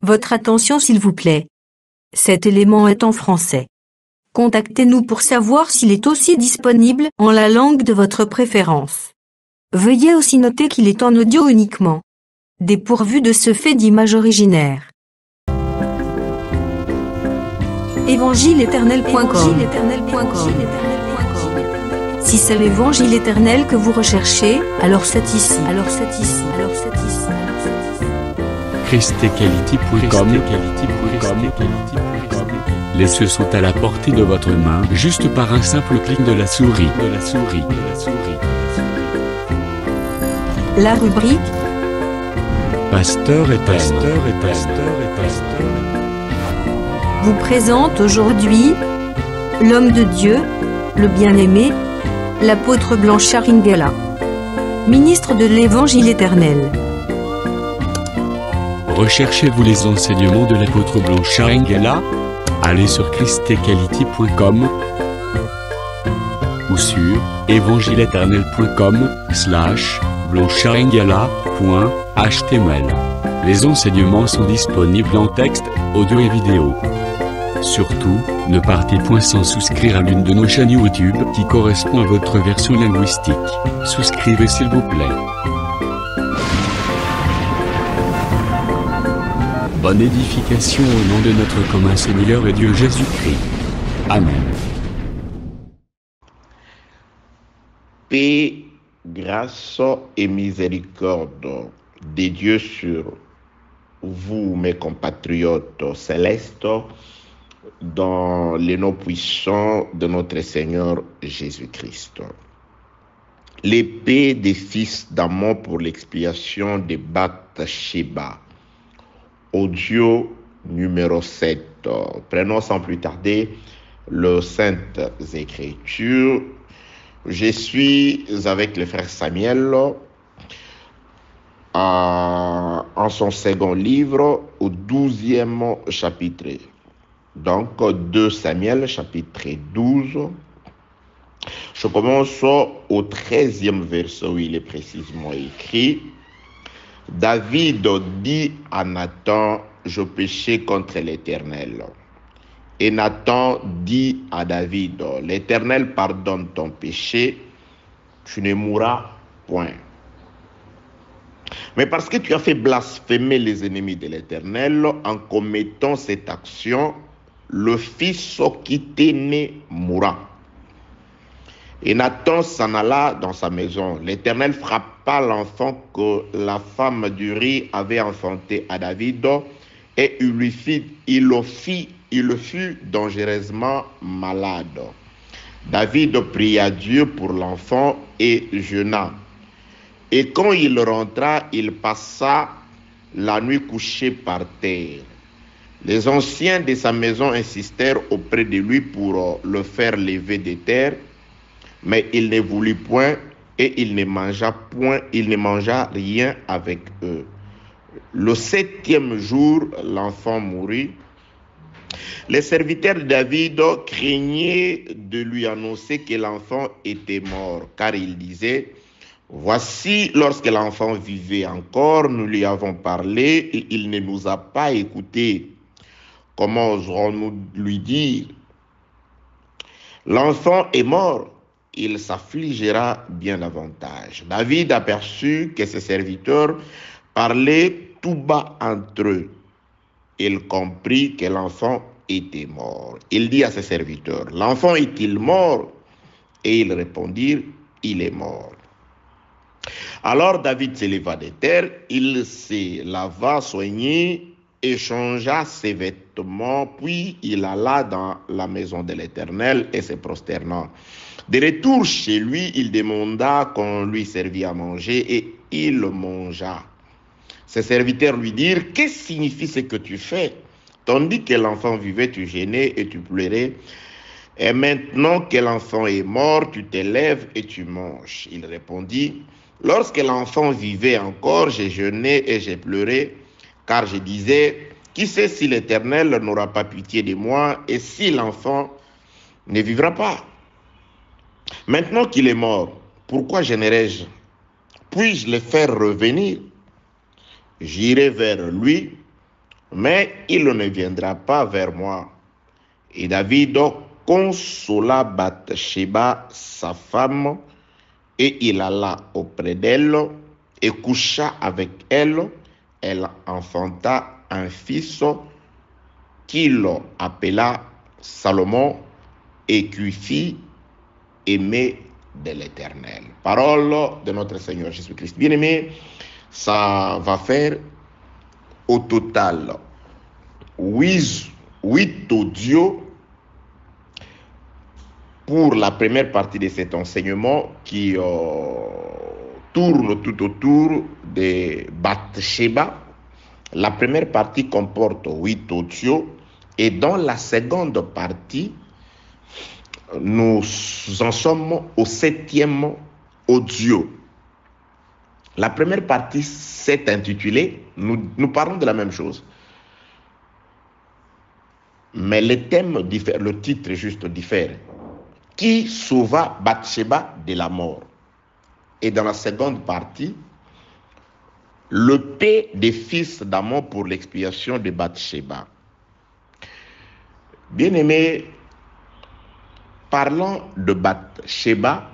Votre attention s'il vous plaît. Cet élément est en français. Contactez-nous pour savoir s'il est aussi disponible en la langue de votre préférence. Veuillez aussi noter qu'il est en audio uniquement. Dépourvu de ce fait d'image originaire. Évangile-éternel.com. Si c'est l'évangile éternel que vous recherchez, alors c'est ici. ChristEquality.com. Les cieux sont à la portée de votre main, juste par un simple clic de la souris. La rubrique Pasteur et vous présente aujourd'hui l'homme de Dieu, le bien-aimé, l'apôtre Blanchard Ingela, ministre de l'Évangile éternel. Recherchez-vous les enseignements de l'apôtre Blanchard Ingela? Allez sur ChristEquality.com ou sur evangileeternel.com/blancharengala.html. Les enseignements sont disponibles en texte, audio et vidéo. Surtout, ne partez point sans souscrire à l'une de nos chaînes YouTube qui correspond à votre version linguistique. Souscrivez s'il vous plaît. Bonne édification au nom de notre commun Seigneur et Dieu Jésus-Christ. Amen. Paix, grâce et miséricorde de Dieu sur vous, mes compatriotes célestes, dans les noms puissants de notre Seigneur Jésus-Christ. L'épée des fils d'Amon pour l'expiation de Bathsheba. Audio numéro 7. Prenons sans plus tarder le Saintes Écritures. Je suis avec le frère Samuel en son second livre au 12e chapitre. Donc 2 Samuel chapitre 12. Je commence au 13e verset où il est précisément écrit: David dit à Nathan, je péchai contre l'Éternel. Et Nathan dit à David, l'Éternel pardonne ton péché, tu ne mourras point. Mais parce que tu as fait blasphémer les ennemis de l'Éternel en commettant cette action, le fils qui t'est né mourra. Et Nathan s'en alla dans sa maison. L'Éternel frappa l'enfant que la femme d'Uri avait enfanté à David, et il le fut dangereusement malade. David pria Dieu pour l'enfant et jeûna. Et quand il rentra, il passa la nuit couché par terre. Les anciens de sa maison insistèrent auprès de lui pour le faire lever de terre, mais il ne voulut point et il ne mangea rien avec eux. Le 7e jour, l'enfant mourut. Les serviteurs de David craignaient de lui annoncer que l'enfant était mort, car il disait: voici, lorsque l'enfant vivait encore, nous lui avons parlé et il ne nous a pas écoutés. Comment oserons-nous lui dire: l'enfant est mort? Il s'affligera bien davantage. David aperçut que ses serviteurs parlaient tout bas entre eux. Il comprit que l'enfant était mort. Il dit à ses serviteurs: l'enfant est-il mort? Et ils répondirent: il est mort. Alors David se leva de terre, il se lava, soigné, échangea ses vêtements, puis il alla dans la maison de l'Éternel et se prosternant. De retour chez lui, il demanda qu'on lui servît à manger et il mangea. Ses serviteurs lui dirent: qu'est-ce que signifie ce que tu fais? Tandis que l'enfant vivait, tu gênais et tu pleurais. Et maintenant que l'enfant est mort, tu te lèves et tu manges. Il répondit: lorsque l'enfant vivait encore, j'ai jeûné et j'ai pleuré, car je disais: qui sait si l'Éternel n'aura pas pitié de moi et si l'enfant ne vivra pas? Maintenant qu'il est mort, pourquoi gênerais-je? Puis-je le faire revenir? J'irai vers lui, mais il ne viendra pas vers moi. Et David consola Bathsheba, sa femme, et il alla auprès d'elle et coucha avec elle. Elle enfanta un fils qu'il appela Salomon et qui fit aimé de l'Éternel. Parole de notre Seigneur Jésus-Christ. Bien-aimé, ça va faire au total 8 audios pour la première partie de cet enseignement qui tourne tout autour de Bathsheba. La première partie comporte 8 audios et dans la seconde partie, nous en sommes au 7e audio. La première partie s'est intitulée, nous parlons de la même chose, mais les thèmes diffèrent, le titre juste diffère. Qui sauva Bathsheba de la mort? Et dans la seconde partie, le paix des fils d'Amon pour l'expiation de Bathsheba. Bien-aimés, parlons de Bathsheba,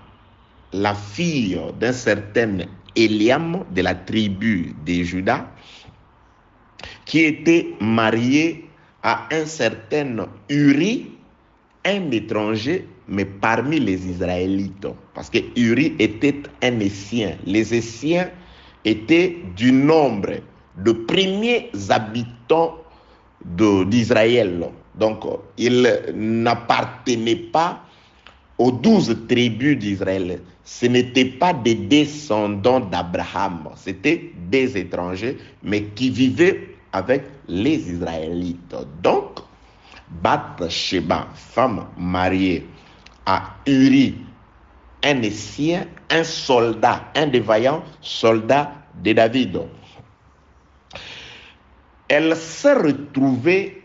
la fille d'un certain Éliam de la tribu de Juda, qui était mariée à un certain Uri, un étranger, mais parmi les Israélites. Parce que Uri était un Essien. Les Essiens étaient du nombre de premiers habitants d'Israël. Donc, ils n'appartenaient pas aux 12 tribus d'Israël. Ce n'étaient pas des descendants d'Abraham. C'était des étrangers, mais qui vivaient avec les Israélites. Donc, Bathsheba, femme mariée à Uri, un Essien, un soldat, un des vaillants soldats de David. Elle s'est retrouvée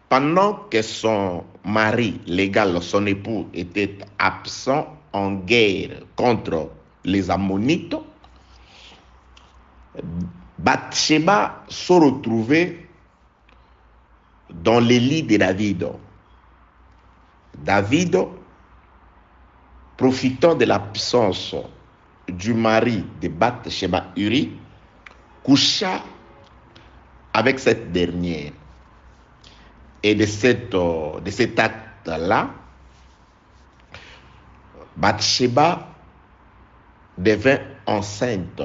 pendant que son mari légal, son époux, était absent en guerre contre les Ammonites. Bathsheba se retrouvait dans les lits de David. David, profitant de l'absence du mari de Bathsheba, Uri, coucha avec cette dernière. Et de cet acte-là, Bathsheba devint enceinte.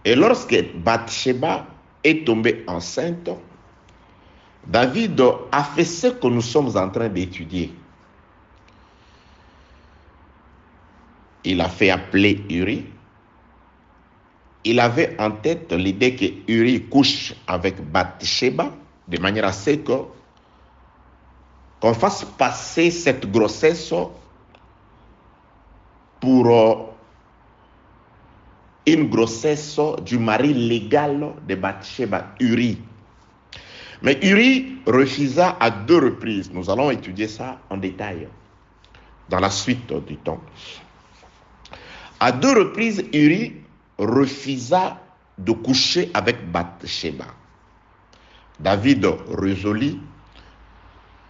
Et lorsque Bathsheba est tombée enceinte, David a fait ce que nous sommes en train d'étudier. Il a fait appeler Uri. Il avait en tête l'idée que Uri couche avec Bathsheba de manière à ce qu'on fasse passer cette grossesse pour une grossesse du mari légal de Bathsheba, Uri. Mais Uri refusa à 2 reprises. Nous allons étudier ça en détail dans la suite du temps. À 2 reprises, Uri refusa de coucher avec Bathsheba. David résolut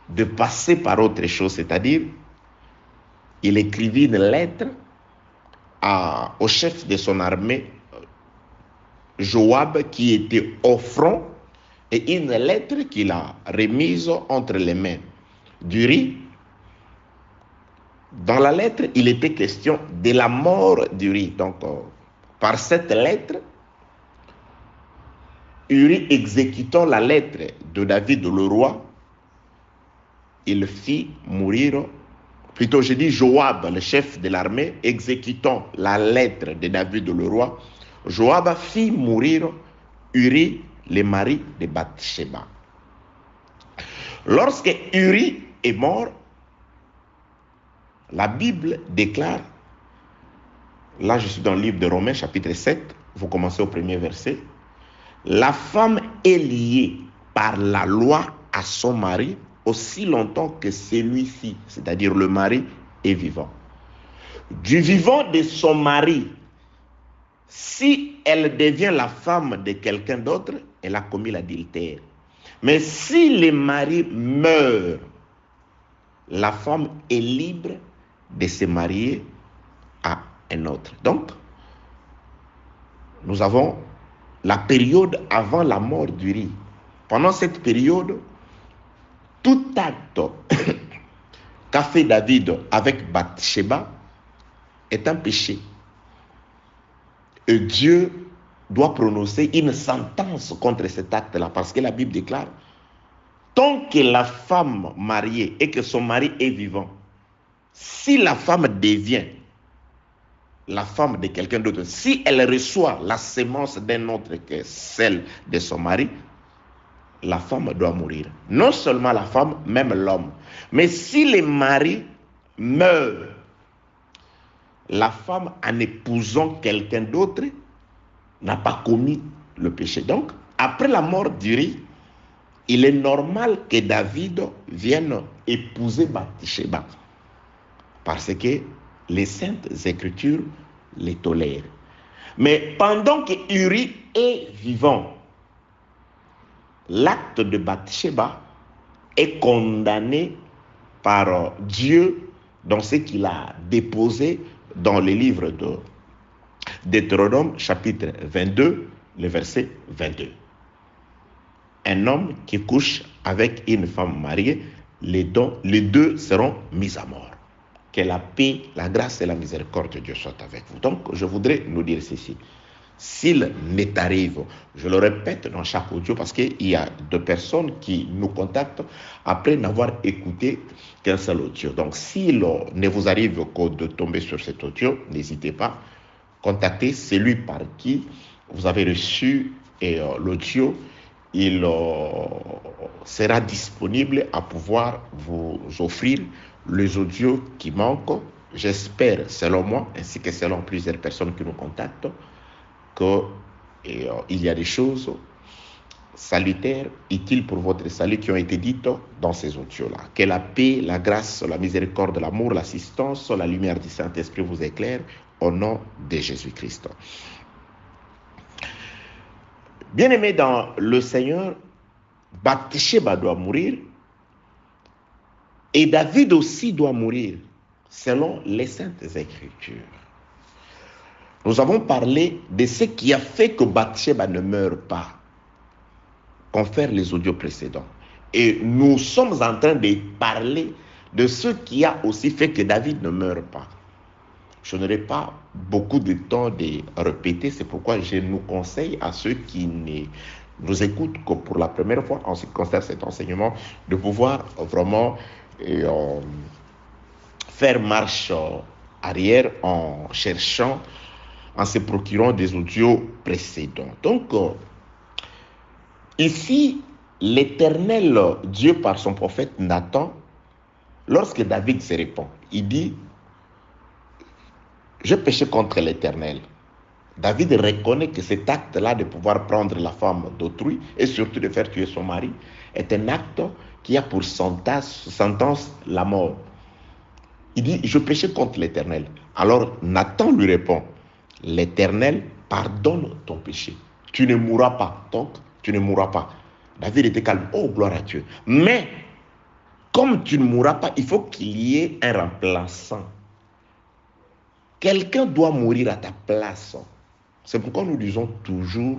de passer par autre chose, c'est-à-dire il écrivit une lettre au chef de son armée, Joab, qui était au front, et une lettre qu'il a remise entre les mains d'Uri. Dans la lettre, il était question de la mort d'Uri. Donc, par cette lettre, Uri exécutant la lettre de David le roi, il fit mourir, plutôt je dis Joab, le chef de l'armée, exécutant la lettre de David le roi, Joab fit mourir Uri, le mari de Bathsheba. Lorsque Uri est mort, la Bible déclare, là je suis dans le livre de Romains chapitre 7, vous commencez au premier verset, la femme est liée par la loi à son mari aussi longtemps que celui-ci, c'est-à-dire le mari, est vivant. Du vivant de son mari, si elle devient la femme de quelqu'un d'autre, elle a commis l'adultère. Mais si le mari meurt, la femme est libre de se marier à un autre. Donc, nous avons la période avant la mort d'Uri. Pendant cette période, tout acte qu'a fait David avec Bathsheba est un péché. Et Dieu doit prononcer une sentence contre cet acte-là, parce que la Bible déclare, tant que la femme mariée et que son mari est vivant, si la femme devient la femme de quelqu'un d'autre, si elle reçoit la sémence d'un autre que celle de son mari, la femme doit mourir. Non seulement la femme, même l'homme. Mais si le mari meurt, la femme, en épousant quelqu'un d'autre, n'a pas commis le péché. Donc, après la mort d'Uri, il est normal que David vienne épouser Bathsheba, parce que les saintes écritures les tolèrent. Mais pendant que Uri est vivant, l'acte de Bathsheba est condamné par Dieu dans ce qu'il a déposé dans le livre de Deutéronome, chapitre 22, le verset 22. Un homme qui couche avec une femme mariée, les deux seront mis à mort. Que la paix, la grâce et la miséricorde de Dieu soient avec vous. Donc, je voudrais nous dire ceci. S'il m'est arrive, je le répète dans chaque audio, parce qu'il y a deux personnes qui nous contactent après n'avoir écouté qu'un seul audio. Donc, s'il ne vous arrive que de tomber sur cet audio, n'hésitez pas, contactez celui par qui vous avez reçu l'audio. Il sera disponible à pouvoir vous offrir les audios qui manquent. J'espère, selon moi, ainsi que selon plusieurs personnes qui nous contactent, qu'il y a des choses salutaires, utiles pour votre salut qui ont été dites dans ces audios-là. Que la paix, la grâce, la miséricorde, l'amour, l'assistance, la lumière du Saint-Esprit vous éclaire au nom de Jésus-Christ. Bien-aimé dans le Seigneur, Bathsheba doit mourir et David aussi doit mourir selon les saintes écritures. Nous avons parlé de ce qui a fait que Bathsheba ne meure pas, confère les audios précédents. Et nous sommes en train de parler de ce qui a aussi fait que David ne meure pas. Je n'aurai pas beaucoup de temps de répéter, c'est pourquoi je nous conseille à ceux qui ne nous écoutent que pour la première fois en ce qui concerne cet enseignement, de pouvoir vraiment faire marche arrière en cherchant, en se procurant des audios précédents. Donc, ici, l'Éternel Dieu, par son prophète Nathan, lorsque David se répand, il dit, je péché contre l'Éternel. David reconnaît que cet acte-là de pouvoir prendre la femme d'autrui et surtout de faire tuer son mari est un acte qui a pour sentence la mort. Il dit, je péché contre l'Éternel. Alors Nathan lui répond, l'Éternel pardonne ton péché. Tu ne mourras pas. Donc, tu ne mourras pas. David était calme. Oh, gloire à Dieu. Mais, comme tu ne mourras pas, il faut qu'il y ait un remplaçant. Quelqu'un doit mourir à ta place. C'est pourquoi nous disons toujours,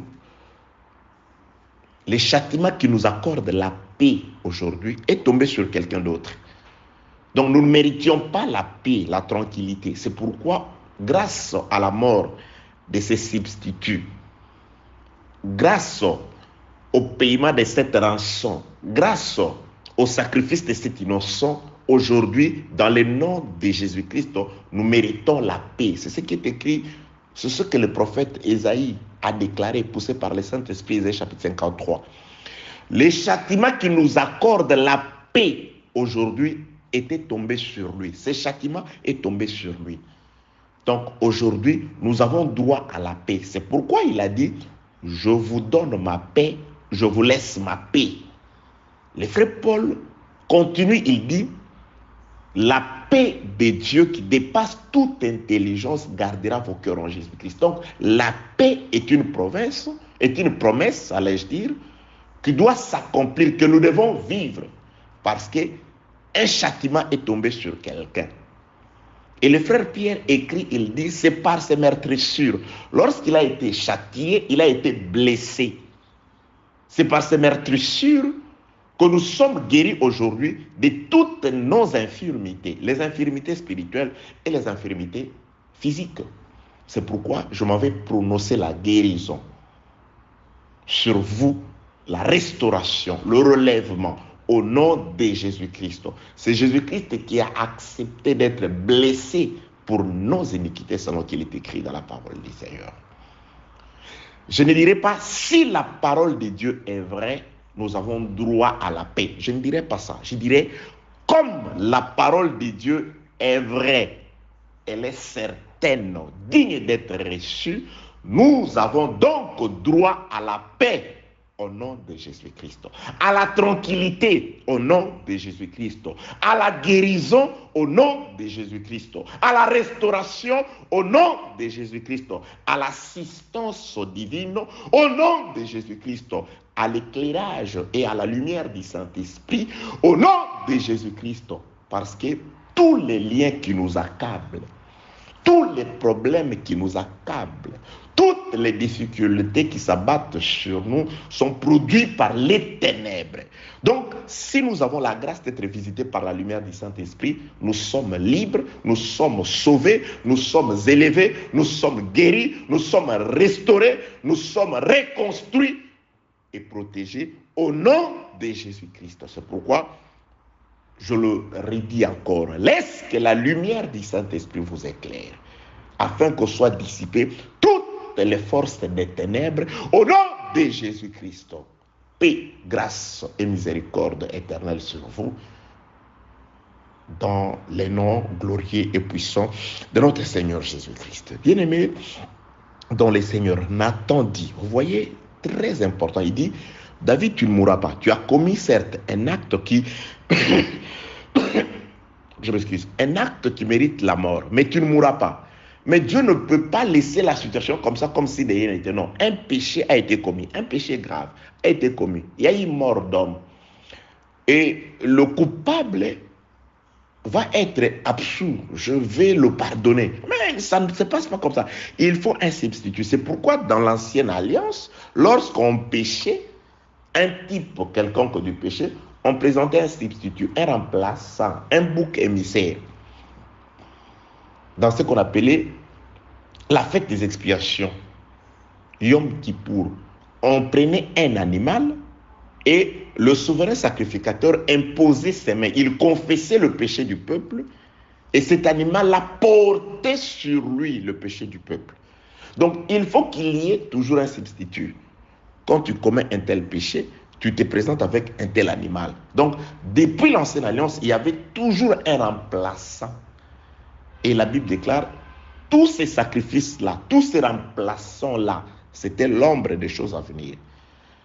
le châtiment qui nous accorde la paix aujourd'hui est tombé sur quelqu'un d'autre. Donc nous ne méritions pas la paix, la tranquillité. C'est pourquoi, grâce à la mort de ces substituts, grâce au paiement de cette rançon, grâce au sacrifice de cet innocent, aujourd'hui, dans le nom de Jésus-Christ, nous méritons la paix. C'est ce qui est écrit, c'est ce que le prophète Ésaïe a déclaré, poussé par le Saint-Esprit, Ésaïe chapitre 53. Le châtiment qui nous accorde la paix aujourd'hui était tombé sur lui. Ce châtiment est tombé sur lui. Donc aujourd'hui, nous avons droit à la paix. C'est pourquoi il a dit, je vous donne ma paix, je vous laisse ma paix. Le frère Paul continue, il dit, la paix de Dieu qui dépasse toute intelligence gardera vos cœurs en Jésus-Christ. Donc, la paix est une province est une promesse, allais-je dire, qui doit s'accomplir, que nous devons vivre, parce qu'un châtiment est tombé sur quelqu'un. Et le frère Pierre écrit, il dit, c'est par ses meurtrissures. Lorsqu'il a été châtié, il a été blessé. C'est par ces meurtrissures que nous sommes guéris aujourd'hui de toutes nos infirmités, les infirmités spirituelles et les infirmités physiques. C'est pourquoi je m'en vais prononcer la guérison sur vous, la restauration, le relèvement au nom de Jésus-Christ. C'est Jésus-Christ qui a accepté d'être blessé pour nos iniquités, selon qu'il est écrit dans la parole du Seigneur. Je ne dirai pas si la parole de Dieu est vraie, nous avons droit à la paix. Je ne dirai pas ça. Je dirais, comme la parole de Dieu est vraie, elle est certaine, digne d'être reçue, nous avons donc droit à la paix au nom de Jésus-Christ, à la tranquillité au nom de Jésus-Christ, à la guérison au nom de Jésus-Christ, à la restauration au nom de Jésus-Christ, à l'assistance divine au nom de Jésus-Christ, à l'éclairage et à la lumière du Saint-Esprit au nom de Jésus-Christ, parce que tous les liens qui nous accablent, tous les problèmes qui nous accablent, toutes les difficultés qui s'abattent sur nous sont produites par les ténèbres. Donc, si nous avons la grâce d'être visités par la lumière du Saint-Esprit, nous sommes libres, nous sommes sauvés, nous sommes élevés, nous sommes guéris, nous sommes restaurés, nous sommes reconstruits et protégés au nom de Jésus-Christ. C'est pourquoi je le redis encore, laisse que la lumière du Saint-Esprit vous éclaire, afin que soient dissipées toutes les forces des ténèbres, au nom de Jésus-Christ. Paix, grâce et miséricorde éternelle sur vous, dans les noms glorieux et puissants de notre Seigneur Jésus-Christ. Bien-aimé, dans le Seigneur, Nathan dit, vous voyez, très important, il dit, David, tu ne mourras pas. Tu as commis certes un acte qui... je m'excuse, un acte qui mérite la mort, mais tu ne mourras pas. Mais Dieu ne peut pas laisser la situation comme ça, comme si de rien n'était. Non, un péché a été commis, un péché grave a été commis. Il y a eu mort d'homme. Et le coupable va être absous. Je vais le pardonner. Mais ça ne se passe pas comme ça. Il faut un substitut. C'est pourquoi dans l'ancienne alliance, lorsqu'on péchait, un type quelconque du péché, on présentait un substitut, un remplaçant, un bouc émissaire. Dans ce qu'on appelait la fête des expiations, Yom Kippour, on prenait un animal et le souverain sacrificateur imposait ses mains. Il confessait le péché du peuple et cet animal-là portait sur lui le péché du peuple. Donc il faut qu'il y ait toujours un substitut. Quand tu commets un tel péché, tu te présentes avec un tel animal. Donc depuis l'ancienne alliance, il y avait toujours un remplaçant. Et la Bible déclare, tous ces sacrifices-là, tous ces remplaçants-là, c'était l'ombre des choses à venir.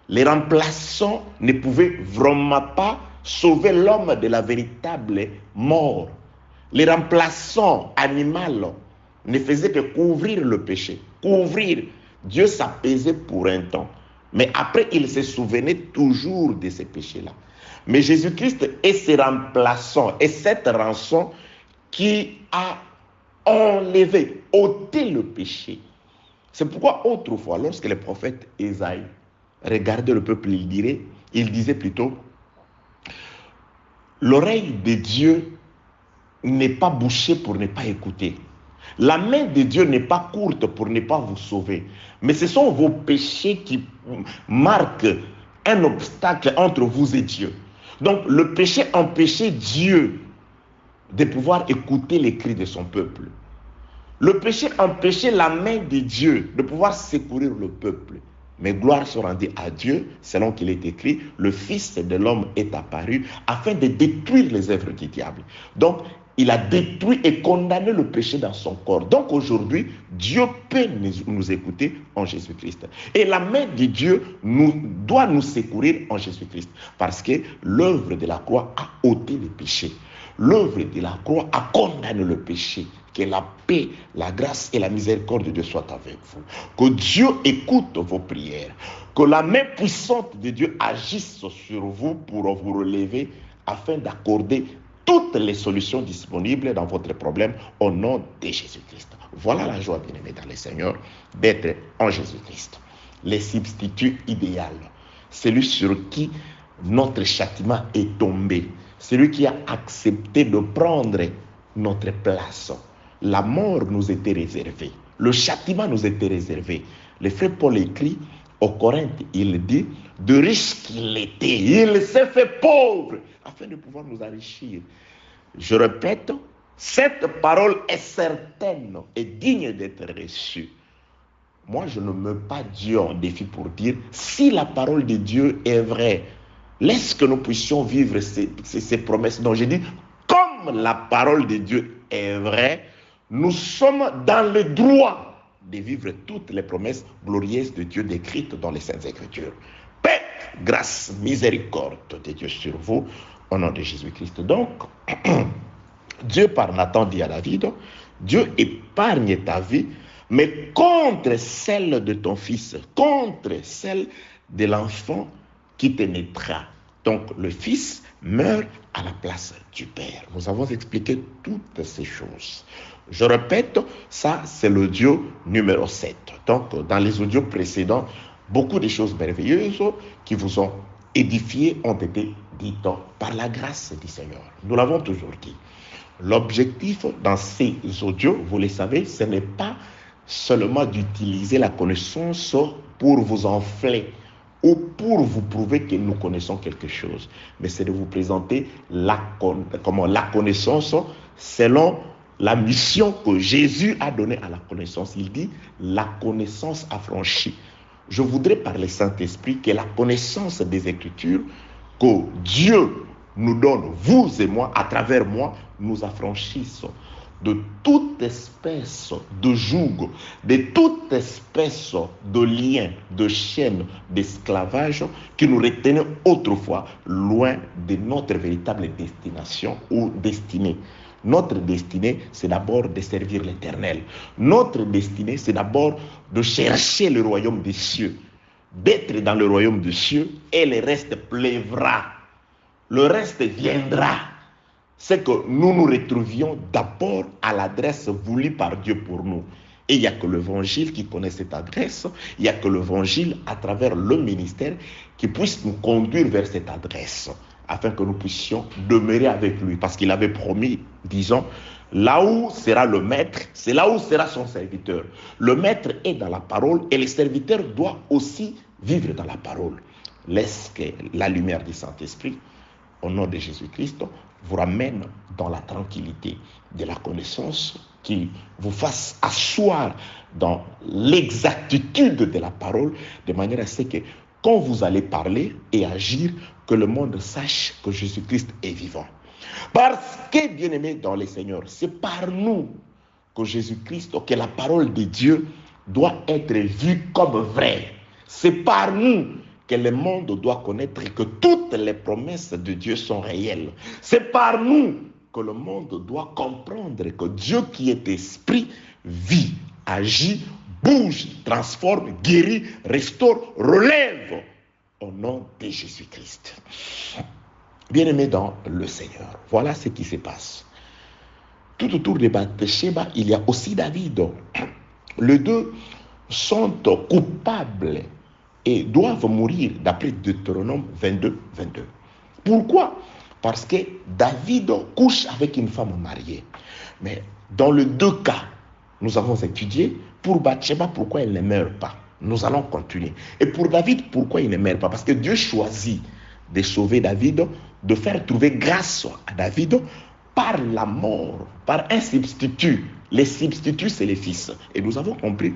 Les remplaçants ne pouvaient vraiment pas sauver l'homme de la véritable mort. Les remplaçants animaux ne faisaient que couvrir le péché. Couvrir. Dieu s'apaisait pour un temps. Mais après, il se souvenait toujours de ces péchés-là. Mais Jésus-Christ est ce remplaçant, et cette rançon qui a enlevé, ôté le péché. C'est pourquoi autrefois, lorsque le prophète Ésaïe regardait le peuple, il disait plutôt, l'oreille de Dieu n'est pas bouchée pour ne pas écouter. La main de Dieu n'est pas courte pour ne pas vous sauver. Mais ce sont vos péchés qui marquent un obstacle entre vous et Dieu. Donc le péché empêchait Dieu de pouvoir écouter les cris de son peuple. Le péché empêchait la main de Dieu de pouvoir secourir le peuple. Mais gloire soit rendue à Dieu, selon qu'il est écrit, le Fils de l'homme est apparu afin de détruire les œuvres du diable. Donc, il a détruit et condamné le péché dans son corps. Donc aujourd'hui, Dieu peut nous écouter en Jésus-Christ. Et la main de Dieu doit nous secourir en Jésus-Christ. Parce que l'œuvre de la croix a ôté le péché. L'œuvre de la croix a condamné le péché Que la paix, la grâce et la miséricorde de Dieu soient avec vous. Que Dieu écoute vos prières. Que la main puissante de Dieu agisse sur vous pour vous relever afin d'accorder toutes les solutions disponibles dans votre problème au nom de Jésus-Christ. Voilà la joie, bien-aimés dans le Seigneur, d'être en Jésus-Christ. Le substitut idéal, celui sur qui notre châtiment est tombé, celui qui a accepté de prendre notre place. La mort nous était réservée, le châtiment nous était réservé. Le frère Paul écrit aux Corinthes, il dit, de riche qu'il était, il s'est fait pauvre afin de pouvoir nous enrichir. Je répète, cette parole est certaine et digne d'être reçue. Moi, je ne mets pas Dieu en défi pour dire, si la parole de Dieu est vraie, laisse que nous puissions vivre ces promesses. Donc, j'ai dit, comme la parole de Dieu est vraie, nous sommes dans le droit de vivre toutes les promesses glorieuses de Dieu décrites dans les Saintes Écritures. Paix, grâce, miséricorde de Dieu sur vous, au nom de Jésus-Christ. Donc, Dieu par Nathan dit à David, Dieu épargne ta vie, mais contre celle de ton fils, contre celle de l'enfant qui te naîtra. Donc, le fils meurt à la place du père. Nous avons expliqué toutes ces choses. Je répète, ça c'est l'audio numéro 7. Donc, dans les audios précédents, beaucoup de choses merveilleuses qui vous ont édifié ont été dites par la grâce du Seigneur. Nous l'avons toujours dit. L'objectif dans ces audios, vous le savez, ce n'est pas seulement d'utiliser la connaissance pour vous enfler ou pour vous prouver que nous connaissons quelque chose, mais c'est de vous présenter la connaissance selon la mission que Jésus a donnée à la connaissance. Il dit la connaissance affranchie. Je voudrais par le Saint-Esprit que la connaissance des Écritures que Dieu nous donne, vous et moi, à travers moi, nous affranchisse de toute espèce de joug, de toute espèce de lien, de chaîne, d'esclavage qui nous retenaient autrefois loin de notre véritable destination ou destinée. Notre destinée, c'est d'abord de servir l'Éternel. Notre destinée, c'est d'abord de chercher le royaume des cieux, d'être dans le royaume des cieux, et le reste pleuvra. Le reste viendra. C'est que nous nous retrouvions d'abord à l'adresse voulue par Dieu pour nous. Et il n'y a que l'évangile qui connaît cette adresse, il n'y a que l'évangile à travers le ministère qui puisse nous conduire vers cette adresse, afin que nous puissions demeurer avec lui. Parce qu'il avait promis, disons, là où sera le maître, c'est là où sera son serviteur. Le maître est dans la parole et le serviteur doit aussi vivre dans la parole. Laisse que la lumière du Saint-Esprit, au nom de Jésus-Christ, vous ramène dans la tranquillité de la connaissance, qui vous fasse asseoir dans l'exactitude de la parole, de manière à ce que quand vous allez parler et agir, que le monde sache que Jésus-Christ est vivant. Parce que, bien-aimés dans le Seigneur, c'est par nous que Jésus-Christ, que la parole de Dieu doit être vue comme vraie. C'est par nous que le monde doit connaître que toutes les promesses de Dieu sont réelles. C'est par nous que le monde doit comprendre que Dieu qui est esprit vit, agit, bouge, transforme, guérit, restaure, relève au nom de Jésus-Christ. Bien-aimés dans le Seigneur, voilà ce qui se passe. Tout autour de Bathsheba, il y a aussi David. Les deux sont coupables et doivent mourir d'après Deutéronome 22. Pourquoi? Parce que David couche avec une femme mariée. Mais dans les deux cas, nous avons étudié pour Bathsheba pourquoi elle ne meurt pas. Nous allons continuer. Et pour David, pourquoi il ne meurt pas? Parce que Dieu choisit de sauver David, de faire trouver grâce à David par la mort, par un substitut. Les substituts, c'est les fils. Et nous avons compris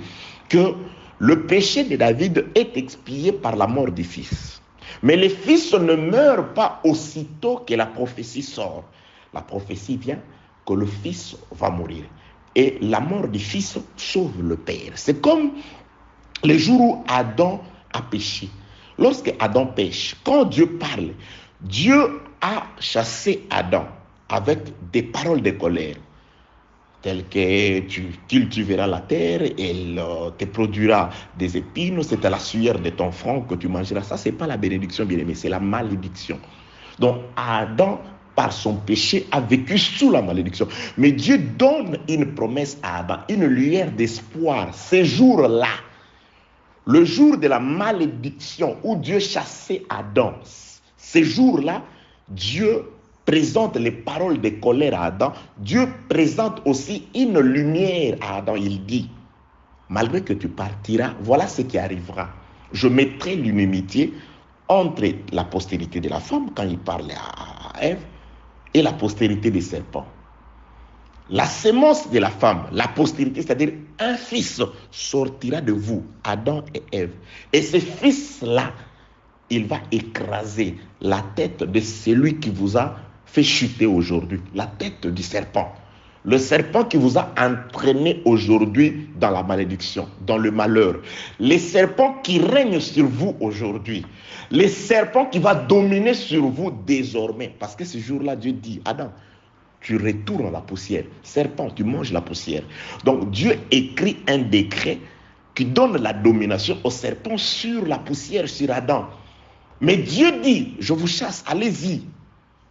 que le péché de David est expié par la mort du fils. Mais les fils ne meurent pas aussitôt que la prophétie sort. La prophétie vient que le fils va mourir. Et la mort du fils sauve le père. C'est comme le jour où Adam a péché. Lorsque Adam pêche, quand Dieu parle, Dieu a chassé Adam avec des paroles de colère. tel que tu cultiveras la terre, elle te produira des épines, c'est à la sueur de ton front que tu mangeras. Ça, ce n'est pas la bénédiction, bien-aimé, c'est la malédiction. Donc, Adam, par son péché, a vécu sous la malédiction. Mais Dieu donne une promesse à Adam, une lueur d'espoir. Ces jours-là, le jour de la malédiction où Dieu chassait Adam, ces jours-là, Dieu présente les paroles de colère à Adam. Dieu présente aussi une lumière à Adam. Il dit, malgré que tu partiras, voilà ce qui arrivera. Je mettrai l'inimitié entre la postérité de la femme, quand il parlait à Ève, et la postérité des serpents. La sémence de la femme, la postérité, c'est-à-dire un fils sortira de vous, Adam et Ève. Et ce fils-là, il va écraser la tête de celui qui vous a fait chuter aujourd'hui, la tête du serpent. Le serpent qui vous a entraîné aujourd'hui dans la malédiction, dans le malheur. Les serpents qui règnent sur vous aujourd'hui. Les serpents qui va dominer sur vous désormais. Parce que ce jour-là, Dieu dit, Adam, tu retournes à la poussière. Serpent, tu manges la poussière. Donc Dieu écrit un décret qui donne la domination au serpent sur la poussière, sur Adam. Mais Dieu dit, je vous chasse, allez-y.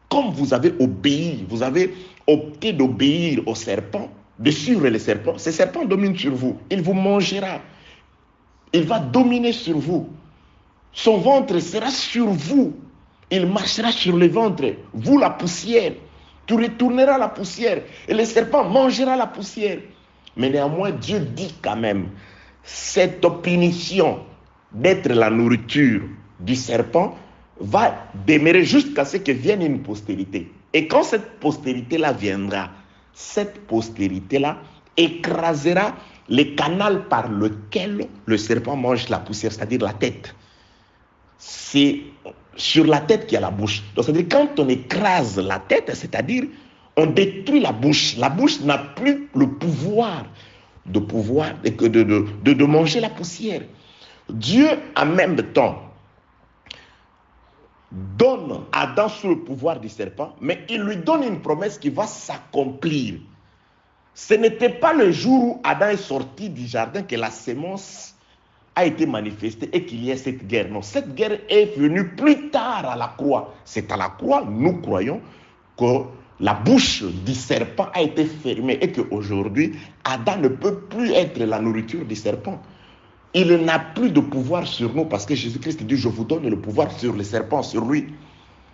Comme vous avez obéi, vous avez opté d'obéir au serpent, de suivre les serpents, ce serpent domine sur vous. Il vous mangera. Il va dominer sur vous. Son ventre sera sur vous. Il marchera sur le ventre. Vous, la poussière. Tu retourneras la poussière. Et le serpent mangera la poussière. Mais néanmoins, Dieu dit quand même, cette punition d'être la nourriture du serpent va demeurer jusqu'à ce que vienne une postérité. Et quand cette postérité-là viendra, cette postérité-là écrasera le canal par lequel le serpent mange la poussière, c'est-à-dire la tête. C'est sur la tête qu'il y a la bouche. Donc, c'est-à-dire quand on écrase la tête, c'est-à-dire on détruit la bouche. La bouche n'a plus le pouvoir de manger la poussière. Dieu, en même temps, donne Adam sous le pouvoir du serpent, mais il lui donne une promesse qui va s'accomplir. Ce n'était pas le jour où Adam est sorti du jardin que la sémence a été manifestée et qu'il y ait cette guerre. Non, cette guerre est venue plus tard à la croix. C'est à la croix, nous croyons, que la bouche du serpent a été fermée et qu'aujourd'hui, Adam ne peut plus être la nourriture du serpent. Il n'a plus de pouvoir sur nous parce que Jésus-Christ dit, je vous donne le pouvoir sur les serpents, sur lui.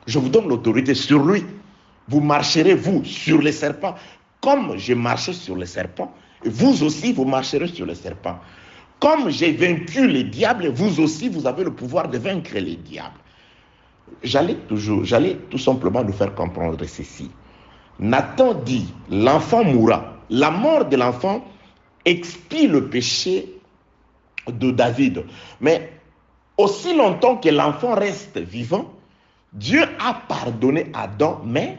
Je vous donne l'autorité sur lui. Vous marcherez, vous, sur les serpents. Comme j'ai marché sur les serpents, vous aussi, vous marcherez sur les serpents. Comme j'ai vaincu les diables, vous aussi, vous avez le pouvoir de vaincre les diables. J'allais tout simplement nous faire comprendre ceci. Nathan dit, l'enfant mourra. La mort de l'enfant expie le péché de David. Mais aussi longtemps que l'enfant reste vivant, Dieu a pardonné Adam, mais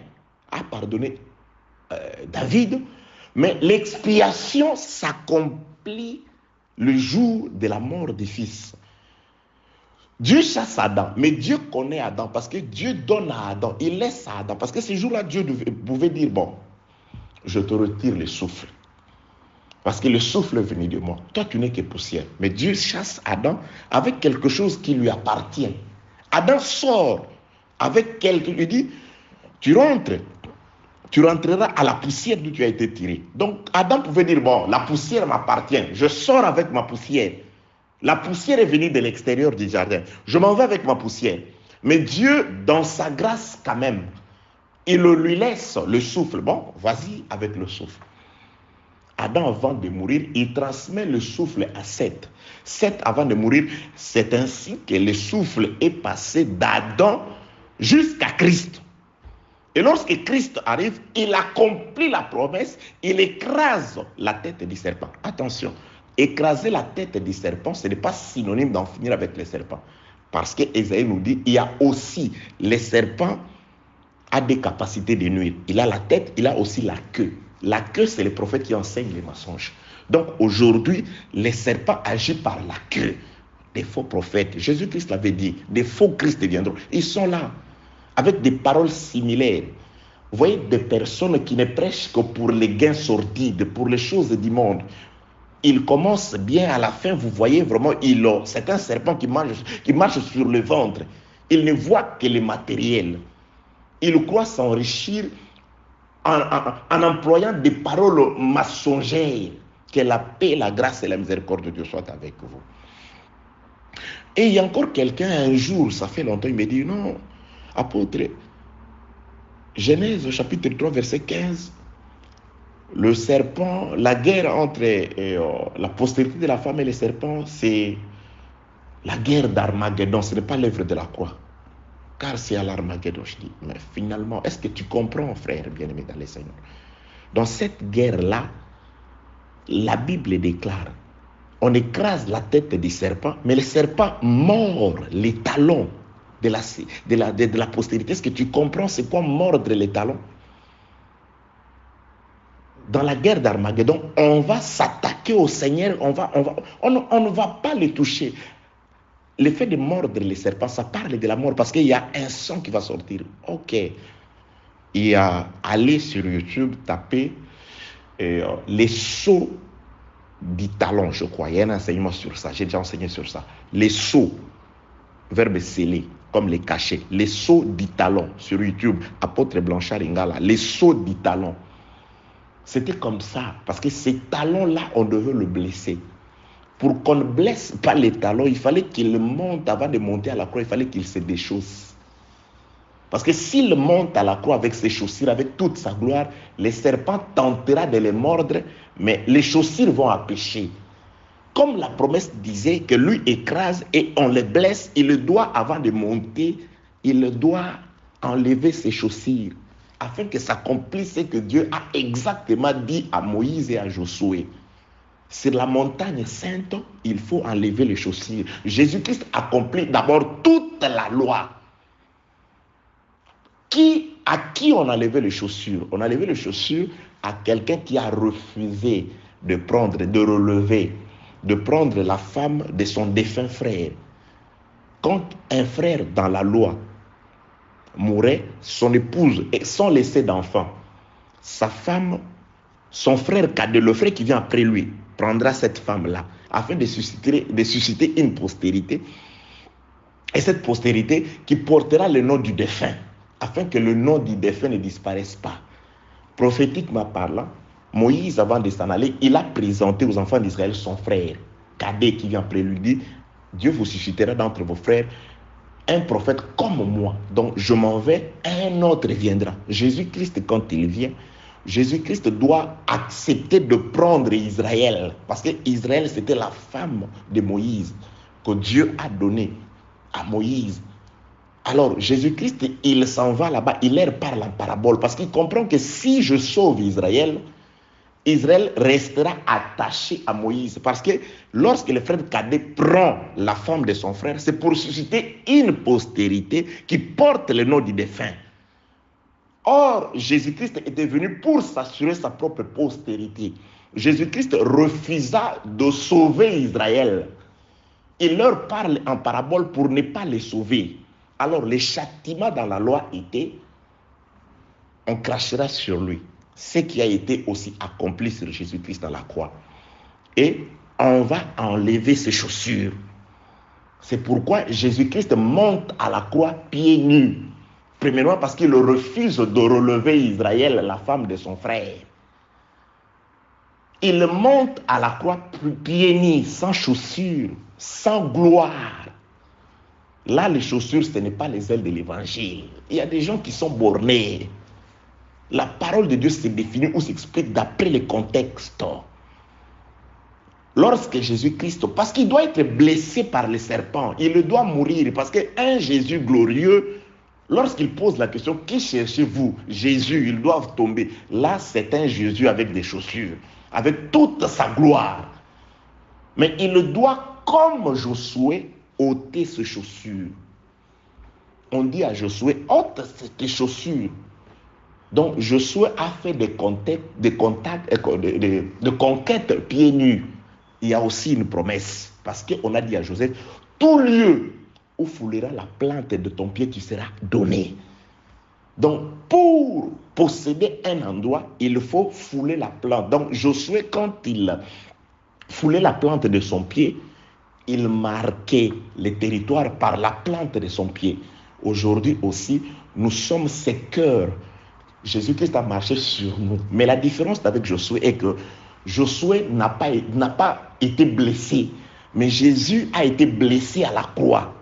a pardonné David, mais l'expiation s'accomplit le jour de la mort du fils. Dieu chasse Adam, mais Dieu connaît Adam parce que Dieu donne à Adam, il laisse à Adam. Parce que ce jour-là, Dieu pouvait dire, bon, je te retire le souffle. Parce que le souffle est venu de moi. Toi, tu n'es que poussière. Mais Dieu chasse Adam avec quelque chose qui lui appartient. Adam sort avec quelque chose. Il dit, tu rentreras à la poussière d'où tu as été tiré. Donc, Adam pouvait dire, bon, la poussière m'appartient. Je sors avec ma poussière. La poussière est venue de l'extérieur du jardin. Je m'en vais avec ma poussière. Mais Dieu, dans sa grâce quand même, il lui laisse le souffle. Bon, vas-y avec le souffle. Adam, avant de mourir, il transmet le souffle à Seth. Seth, avant de mourir, c'est ainsi que le souffle est passé d'Adam jusqu'à Christ. Et lorsque Christ arrive, il accomplit la promesse, il écrase la tête du serpent. Attention, écraser la tête du serpent, ce n'est pas synonyme d'en finir avec les serpents. Parce que Ésaïe nous dit, il y a aussi, les serpents a des capacités de nuire. Il a la tête, il a aussi la queue. La queue, c'est les prophètes qui enseignent les mensonges. Donc aujourd'hui, les serpents agissent par la queue. Des faux prophètes, Jésus-Christ l'avait dit, des faux Christ viendront. Ils sont là, avec des paroles similaires. Vous voyez des personnes qui ne prêchent que pour les gains sordides, pour les choses du monde. Il commence bien, à la fin, vous voyez vraiment, c'est un serpent qui marche sur le ventre. Il ne voit que le matériel. Il croit s'enrichir en employant des paroles mensongères. Que la paix, la grâce et la miséricorde de Dieu soient avec vous. Et il y a encore quelqu'un, un jour, ça fait longtemps, il me dit, non, apôtre, Genèse chapitre 3, verset 15, le serpent, la guerre entre la postérité de la femme et le serpent, c'est la guerre d'Armageddon, ce n'est pas l'œuvre de la croix. Car c'est à l'Armageddon, je dis, mais finalement, est-ce que tu comprends, frère bien-aimé dans les Seigneurs? Dans cette guerre-là, la Bible déclare, on écrase la tête du serpent, mais le serpent mord les talons de la postérité. Est-ce que tu comprends c'est quoi mordre les talons? Dans la guerre d'Armageddon, on va s'attaquer au Seigneur, on ne va pas les toucher. Le fait de mordre les serpents, ça parle de la mort parce qu'il y a un son qui va sortir. Ok. Il y a allez sur YouTube, taper les sauts du talon, je crois. Il y a un enseignement sur ça. J'ai déjà enseigné sur ça. Les sauts, verbe scellé, comme les cachets. Les sauts du talon sur YouTube. Apôtre Blanchard Ingala. Les sauts du talon. C'était comme ça. Parce que ces talons-là, on devait le blesser. Pour qu'on ne blesse pas les talons, il fallait qu'il monte, avant de monter à la croix, il fallait qu'il se déchausse. Parce que s'il monte à la croix avec ses chaussures, avec toute sa gloire, les serpents tentera de les mordre, mais les chaussures vont empêcher. Comme la promesse disait que lui écrase et on le blesse, il doit, avant de monter, il doit enlever ses chaussures, afin que s'accomplisse ce que Dieu a exactement dit à Moïse et à Josué. Sur la montagne sainte, il faut enlever les chaussures. Jésus-Christ accomplit d'abord toute la loi. À qui on a enlevé les chaussures? On a enlevé les chaussures à quelqu'un qui a refusé de prendre, de relever, de prendre la femme de son défunt frère. Quand un frère dans la loi mourait, son épouse, sans laisser d'enfant, sa femme, son frère cadet, le frère qui vient après lui, prendra cette femme-là, afin de susciter une postérité, et cette postérité qui portera le nom du défunt, afin que le nom du défunt ne disparaisse pas. Prophétiquement parlant, Moïse, avant de s'en aller, il a présenté aux enfants d'Israël son frère, cadet qui vient après lui, dit, Dieu vous suscitera d'entre vos frères un prophète comme moi, donc je m'en vais, un autre viendra. Jésus-Christ, quand il vient, Jésus-Christ doit accepter de prendre Israël, parce que Israël, c'était la femme de Moïse, que Dieu a donnée à Moïse. Alors, Jésus-Christ, il s'en va là-bas, il leur parle en parabole, parce qu'il comprend que si je sauve Israël, Israël restera attaché à Moïse. Parce que lorsque le frère cadet prend la femme de son frère, c'est pour susciter une postérité qui porte le nom du défunt. Or, Jésus-Christ était venu pour s'assurer sa propre postérité. Jésus-Christ refusa de sauver Israël. Il leur parle en parabole pour ne pas les sauver. Alors, le châtiment dans la loi était, on crachera sur lui. Ce qui a été aussi accompli sur Jésus-Christ dans la croix. Et on va enlever ses chaussures. C'est pourquoi Jésus-Christ monte à la croix pieds nus. Premièrement parce qu'il refuse de relever Israël, la femme de son frère. Il monte à la croix pieds nus, sans chaussures, sans gloire. Là, les chaussures, ce n'est pas les ailes de l'évangile. Il y a des gens qui sont bornés. La parole de Dieu se définit ou s'explique d'après le contexte. Lorsque Jésus-Christ, parce qu'il doit être blessé par les serpents, il doit mourir, parce qu'un Jésus glorieux, lorsqu'il pose la question, qui cherchez-vous? Jésus, ils doivent tomber. Là, c'est un Jésus avec des chaussures, avec toute sa gloire. Mais il doit, comme Josué, ôter ses chaussures. On dit à Josué, ôte tes chaussures. Donc Josué a fait des conquêtes pieds nus. Il y a aussi une promesse. Parce qu'on a dit à Joseph, tout lieu où foulera la plante de ton pied, tu seras donné. Donc, pour posséder un endroit, il faut fouler la plante. Donc, Josué, quand il foulait la plante de son pied, il marquait les territoires par la plante de son pied. Aujourd'hui aussi, nous sommes ses cœurs. Jésus-Christ a marché sur nous. Mais la différence avec Josué est que Josué n'a pas été blessé, mais Jésus a été blessé à la croix.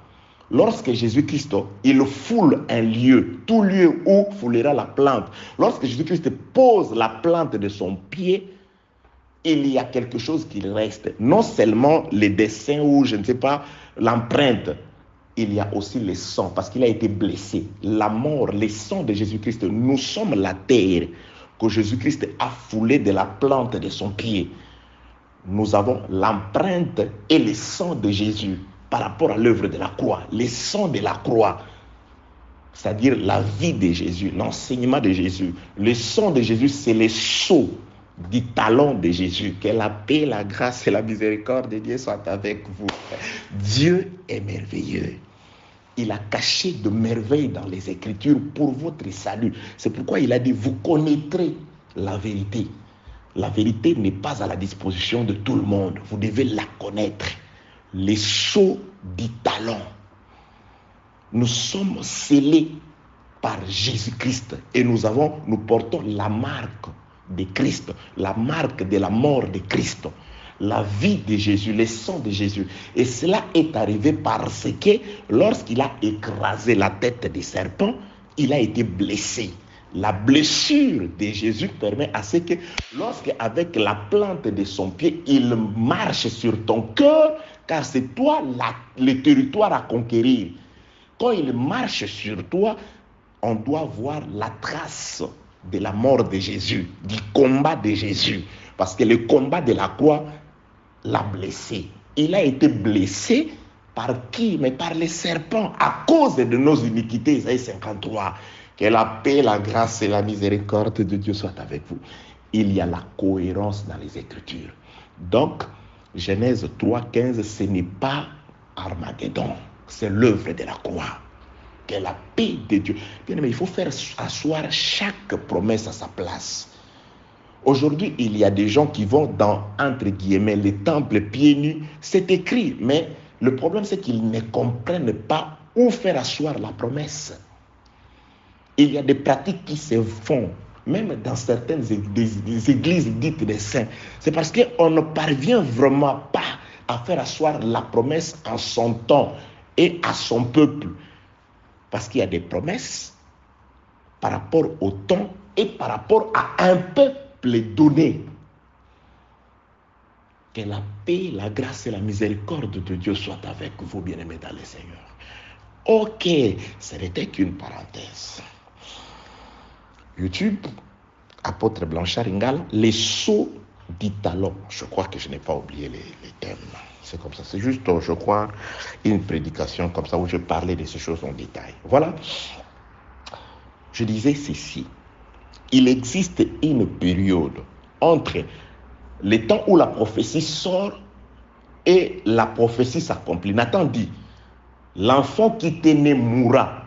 Lorsque Jésus-Christ, il foule un lieu, tout lieu où foulera la plante, lorsque Jésus-Christ pose la plante de son pied, il y a quelque chose qui reste. Non seulement les dessins ou, je ne sais pas, l'empreinte, il y a aussi le sang, parce qu'il a été blessé. La mort, le sang de Jésus-Christ, nous sommes la terre que Jésus-Christ a foulée de la plante de son pied. Nous avons l'empreinte et le sang de Jésus par rapport à l'œuvre de la croix, le sang de la croix, c'est-à-dire la vie de Jésus, l'enseignement de Jésus. Le sang de Jésus, c'est le sceau du talon de Jésus. Que la paix, la grâce et la miséricorde de Dieu soient avec vous. Dieu est merveilleux. Il a caché de merveilles dans les Écritures pour votre salut. C'est pourquoi il a dit, vous connaîtrez la vérité. La vérité n'est pas à la disposition de tout le monde. Vous devez la connaître. Les sceaux du talon. Nous sommes scellés par Jésus-Christ et nous portons la marque de Christ, la marque de la mort de Christ, la vie de Jésus, le sang de Jésus. Et cela est arrivé parce que lorsqu'il a écrasé la tête du serpent, il a été blessé. La blessure de Jésus permet à ce que lorsque avec la plante de son pied, il marche sur ton cœur, car c'est toi le territoire à conquérir. Quand il marche sur toi, on doit voir la trace de la mort de Jésus, du combat de Jésus. Parce que le combat de la croix l'a blessé. Il a été blessé par qui? Mais par les serpents, à cause de nos iniquités. Isaïe 53. Que la paix, la grâce et la miséricorde de Dieu soient avec vous. Il y a la cohérence dans les Écritures. Donc, Genèse 3,15, ce n'est pas Armageddon, c'est l'œuvre de la croix. Que la paix de Dieu. Bien aimé, il faut faire asseoir chaque promesse à sa place. Aujourd'hui, il y a des gens qui vont dans, entre guillemets, les temples pieds nus. C'est écrit, mais le problème, c'est qu'ils ne comprennent pas où faire asseoir la promesse. Il y a des pratiques qui se font, même dans certaines églises dites des saints. C'est parce qu'on ne parvient vraiment pas à faire asseoir la promesse en son temps et à son peuple. Parce qu'il y a des promesses par rapport au temps et par rapport à un peuple donné. Que la paix, la grâce et la miséricorde de Dieu soient avec vous, bien-aimés dans le Seigneur. Ok, ce n'était qu'une parenthèse. YouTube, Apôtre Blanchard Ingala, les sceaux du talon. Je crois que je n'ai pas oublié les thèmes. C'est comme ça. C'est juste, je crois, une prédication comme ça où je parlais de ces choses en détail. Voilà. Je disais ceci. Il existe une période entre le temps où la prophétie sort et la prophétie s'accomplit. Nathan dit, l'enfant qui t'est né mourra.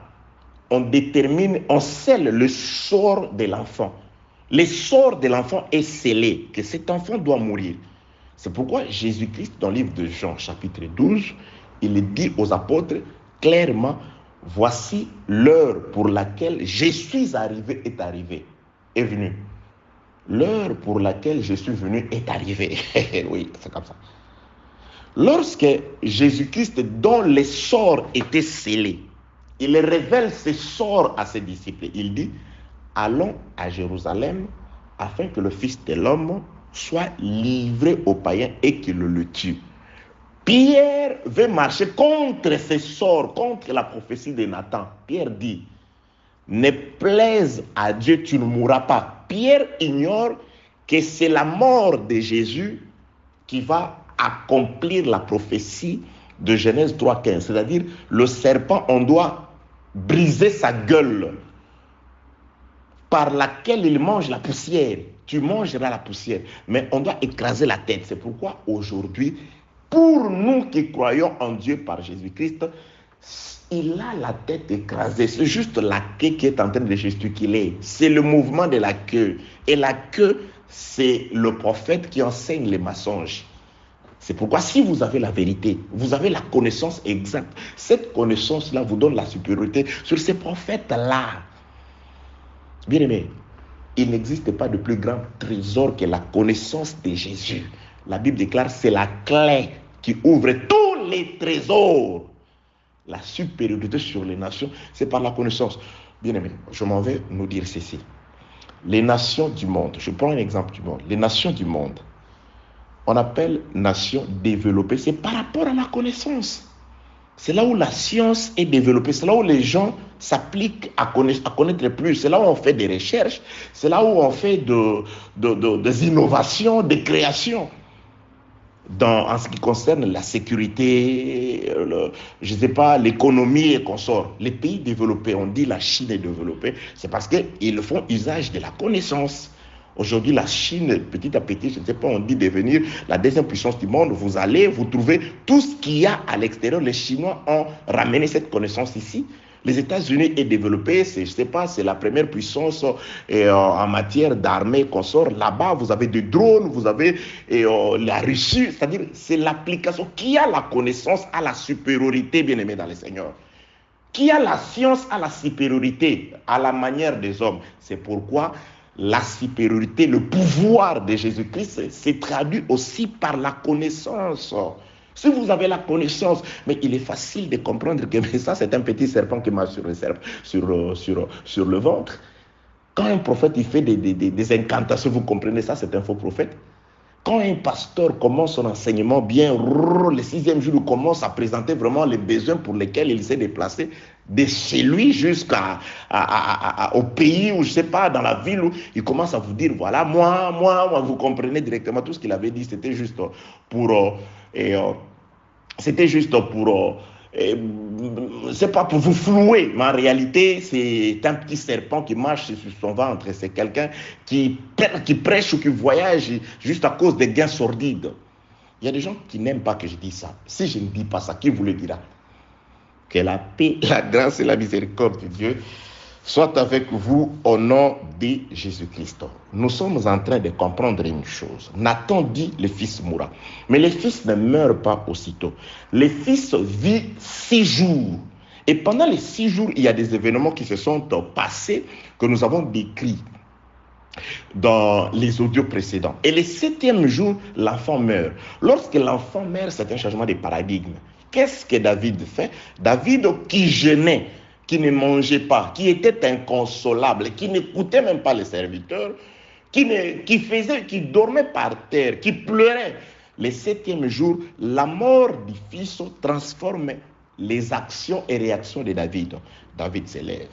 On détermine, on scelle le sort de l'enfant. Le sort de l'enfant est scellé, que cet enfant doit mourir. C'est pourquoi Jésus-Christ, dans le livre de Jean, chapitre 12, il dit aux apôtres clairement, voici l'heure pour laquelle je suis arrivé est venue. L'heure pour laquelle je suis venu est arrivée. Oui, c'est comme ça. Lorsque Jésus-Christ, dont les sorts étaient scellés, il révèle ses sorts à ses disciples. Il dit, allons à Jérusalem afin que le Fils de l'homme soit livré aux païens et qu'il le tue. Pierre veut marcher contre ses sorts, contre la prophétie de Nathan. Pierre dit, ne plaise à Dieu, tu ne mourras pas. Pierre ignore que c'est la mort de Jésus qui va accomplir la prophétie de Genèse 3,15. C'est-à-dire, le serpent, on doit briser sa gueule par laquelle il mange la poussière. Tu mangeras la poussière, mais on doit écraser la tête. C'est pourquoi aujourd'hui, pour nous qui croyons en Dieu par Jésus-Christ, Il a la tête écrasée. C'est juste la queue qui est en train de gesticuler. C'est le mouvement de la queue. Et la queue, c'est le prophète qui enseigne les mensonges. C'est pourquoi si vous avez la vérité, vous avez la connaissance exacte, cette connaissance-là vous donne la supériorité sur ces prophètes-là. Bien aimé, il n'existe pas de plus grand trésor que la connaissance de Jésus. La Bible déclare c'est la clé qui ouvre tous les trésors. La supériorité sur les nations, c'est par la connaissance. Bien aimé, je m'en vais nous dire ceci. Les nations du monde, je prends un exemple du monde. Les nations du monde, on appelle nations développées, c'est par rapport à la connaissance. C'est là où la science est développée, c'est là où les gens s'appliquent à connaître plus, c'est là où on fait des recherches, c'est là où on fait des innovations, des créations. En ce qui concerne la sécurité, je ne sais pas, l'économie et consorts. Les pays développés, on dit la Chine est développée, c'est parce qu'ils font usage de la connaissance. Aujourd'hui, la Chine, petit à petit, je ne sais pas, on dit devenir la deuxième puissance du monde. Vous allez, vous trouvez tout ce qu'il y a à l'extérieur. Les Chinois ont ramené cette connaissance ici. Les États-Unis est développé, je ne sais pas, c'est la première puissance en matière d'armée consort. Là-bas, vous avez des drones, vous avez la Russie, c'est-à-dire c'est l'application. Qui a la connaissance à la supériorité, bien aimé dans le Seigneur. Qui a la science à la supériorité, à la manière des hommes. C'est pourquoi la supériorité, le pouvoir de Jésus-Christ s'est traduit aussi par la connaissance. Si vous avez la connaissance, mais il est facile de comprendre que mais ça, c'est un petit serpent qui marche sur le ventre. Quand un prophète il fait des incantations, vous comprenez ça, c'est un faux prophète. Quand un pasteur commence son enseignement bien, le 6e jour, il commence à présenter vraiment les besoins pour lesquels il s'est déplacé, de chez lui jusqu'au pays où, je ne sais pas, dans la ville où il commence à vous dire, voilà, moi, vous comprenez directement tout ce qu'il avait dit, c'était juste c'est pas pour vous flouer, mais en réalité, c'est un petit serpent qui marche sur son ventre. C'est quelqu'un qui prêche ou qui voyage juste à cause des gains sordides. Il y a des gens qui n'aiment pas que je dise ça. Si je ne dis pas ça, qui vous le dira? Que la paix, la grâce et la miséricorde de Dieu soient avec vous au nom de Jésus-Christ. Nous sommes en train de comprendre une chose. Nathan dit le fils mourra. Mais le fils ne meurt pas aussitôt. Le fils vit 6 jours. Et pendant les 6 jours, il y a des événements qui se sont passés, que nous avons décrits dans les audios précédents. Et le 7e jour, l'enfant meurt. Lorsque l'enfant meurt, c'est un changement de paradigme. Qu'est-ce que David fait? David qui jeûnait, qui ne mangeait pas, qui était inconsolable, qui n'écoutait même pas les serviteurs, qui dormait par terre, qui pleurait. Le 7e jour, la mort du fils transforme les actions et réactions de David. David s'élève,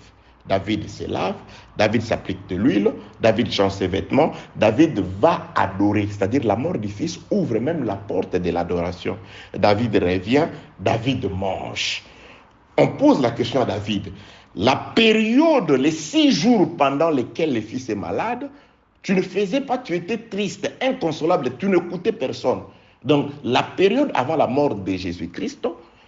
David se lave, David s'applique de l'huile, David change ses vêtements, David va adorer. C'est-à-dire la mort du fils ouvre même la porte de l'adoration. David revient, David mange. On pose la question à David. La période, les 6 jours pendant lesquels le fils est malade, tu ne faisais pas, tu étais triste, inconsolable, tu n'écoutais personne. Donc la période avant la mort de Jésus-Christ,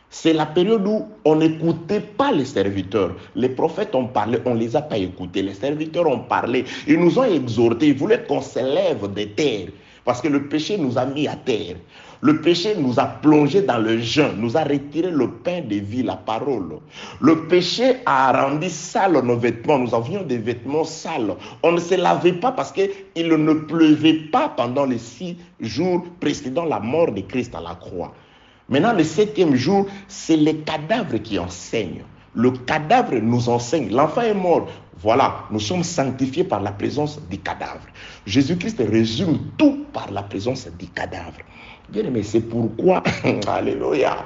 c'est la période où on n'écoutait pas les serviteurs. Les prophètes ont parlé, on ne les a pas écoutés. Les serviteurs ont parlé, ils nous ont exhortés, ils voulaient qu'on s'élève des terres. Parce que le péché nous a mis à terre. Le péché nous a plongé dans le jeûne, nous a retiré le pain de vie, la parole. Le péché a rendu sales nos vêtements, nous avions des vêtements sales. On ne se lavait pas parce qu'il ne pleuvait pas pendant les 6 jours précédant la mort de Christ à la croix. Maintenant, le 7e jour, c'est les cadavres qui enseignent. Le cadavre nous enseigne. L'enfant est mort. Voilà, nous sommes sanctifiés par la présence du cadavre. Jésus-Christ résume tout par la présence du cadavre. Bien aimé, c'est pourquoi, alléluia,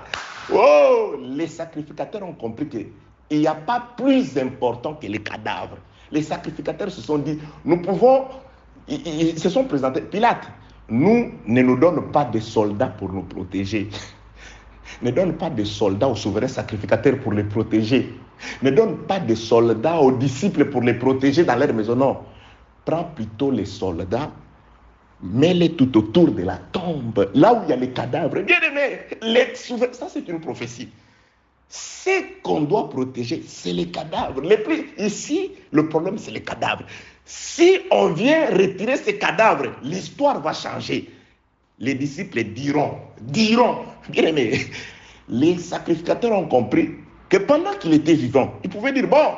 oh, les sacrificateurs ont compris qu'il n'y a pas plus important que les cadavres. Les sacrificateurs se sont dit, nous pouvons, ils se sont présentés, Pilate, ne nous donne pas de soldats pour nous protéger. Ne donne pas de soldats aux souverains sacrificateurs pour les protéger. Ne donne pas de soldats aux disciples pour les protéger dans leur maison. Non. Prends plutôt les soldats, mets-les tout autour de la tombe, là où il y a les cadavres. Bien aimé, ça c'est une prophétie. Ce qu'on doit protéger, c'est les cadavres. Ici, le problème, c'est les cadavres. Si on vient retirer ces cadavres, l'histoire va changer. Les disciples diront, bien aimé, les sacrificateurs ont compris que pendant qu'il était vivant, ils pouvaient dire, bon,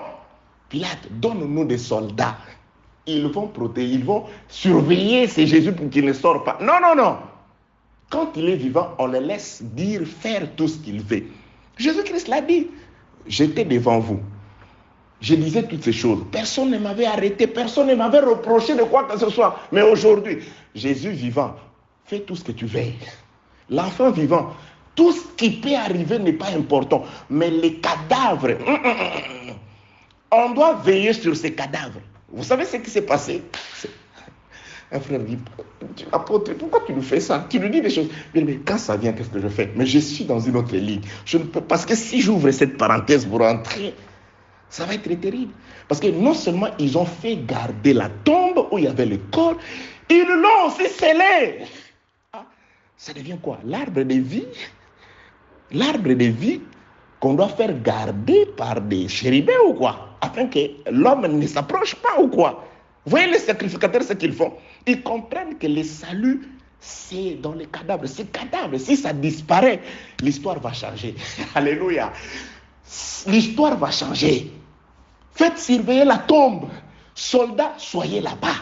Pilate, donne-nous des soldats. Ils vont protéger, ils vont surveiller ces Jésus pour qu'il ne sorte pas. Non. Quand il est vivant, on le laisse dire, faire tout ce qu'il veut. Jésus-Christ l'a dit. J'étais devant vous. Je disais toutes ces choses. Personne ne m'avait arrêté, personne ne m'avait reproché de quoi que ce soit. Mais aujourd'hui, Jésus vivant, fais tout ce que tu veux. L'enfant vivant, tout ce qui peut arriver n'est pas important. Mais les cadavres, on doit veiller sur ces cadavres. Vous savez ce qui s'est passé? Un frère dit, apôtre, pourquoi tu nous fais ça? Tu nous dis des choses. Mais quand ça vient, qu'est-ce que je fais? Mais je suis dans une autre ligne. Je ne peux, parce que si j'ouvre cette parenthèse pour entrer, ça va être terrible. Parce que non seulement ils ont fait garder la tombe où il y avait le corps, ils l'ont aussi scellé. Ça devient quoi? L'arbre de vie. L'arbre de vie qu'on doit faire garder par des chérubins ou quoi? Afin que l'homme ne s'approche pas ou quoi? Vous voyez les sacrificateurs, ce qu'ils font? Ils comprennent que le salut, c'est dans les cadavres. Ces cadavres, si ça disparaît, l'histoire va changer. Alléluia. L'histoire va changer. Faites surveiller la tombe. Soldats, soyez là-bas.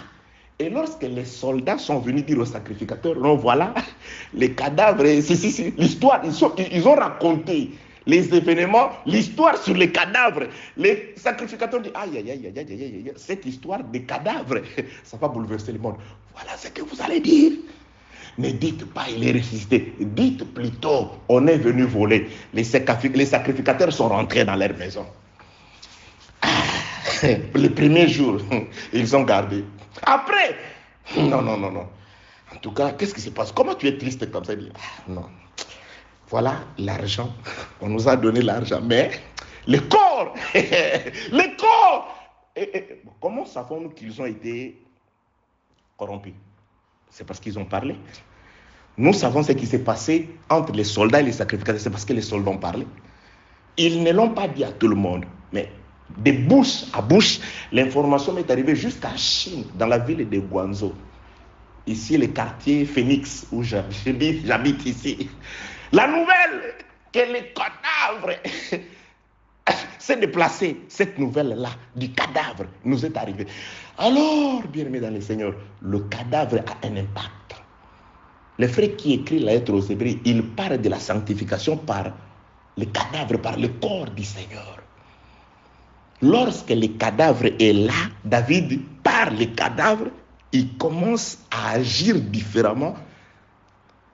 Et lorsque les soldats sont venus dire aux sacrificateurs, non, voilà, les cadavres, l'histoire, ils ont raconté les événements, l'histoire sur les cadavres. Les sacrificateurs disent, aïe, cette histoire des cadavres, ça va bouleverser le monde. Voilà ce que vous allez dire. Ne dites pas, il est ressuscité. Dites plutôt, on est venu voler. Les sacrificateurs sont rentrés dans leur maison. Les premiers jours, ils ont gardé. Après, non. En tout cas, qu'est-ce qui se passe? Comment tu es triste comme ça? Non. Voilà l'argent. On nous a donné l'argent. Mais le corps, le corps. Comment savons-nous qu'ils ont été corrompus? C'est parce qu'ils ont parlé. Nous savons ce qui s'est passé entre les soldats et les sacrificateurs. C'est parce que les soldats ont parlé. Ils ne l'ont pas dit à tout le monde. Mais de bouche à bouche, l'information m'est arrivée jusqu'à Chine, dans la ville de Guangzhou. Ici, le quartier Phoenix, où j'habite ici. La nouvelle que les cadavres s'est déplacé, cette nouvelle-là du cadavre nous est arrivée. Alors, bien aimé dans le Seigneur, le cadavre a un impact. Le frère qui écrit la lettre aux Hébreux, il parle de la sanctification par le cadavre, par le corps du Seigneur. Lorsque le cadavre est là, David, par le cadavre, il commence à agir différemment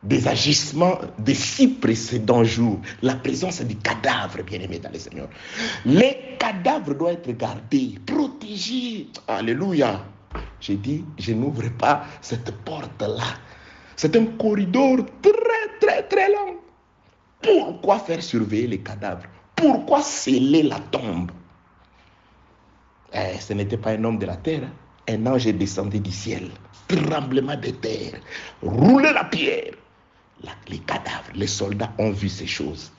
des agissements des 6 précédents jours. La présence du cadavre, bien aimé dans le Seigneur. Les cadavres doivent être gardés, protégés. Alléluia. J'ai dit, je n'ouvre pas cette porte-là. C'est un corridor très long. Pourquoi faire surveiller les cadavres? Pourquoi sceller la tombe? Ce n'était pas un homme de la terre. Un ange est descendu du ciel. Tremblement de terre. Rouler la pierre. Les cadavres, les soldats ont vu ces choses.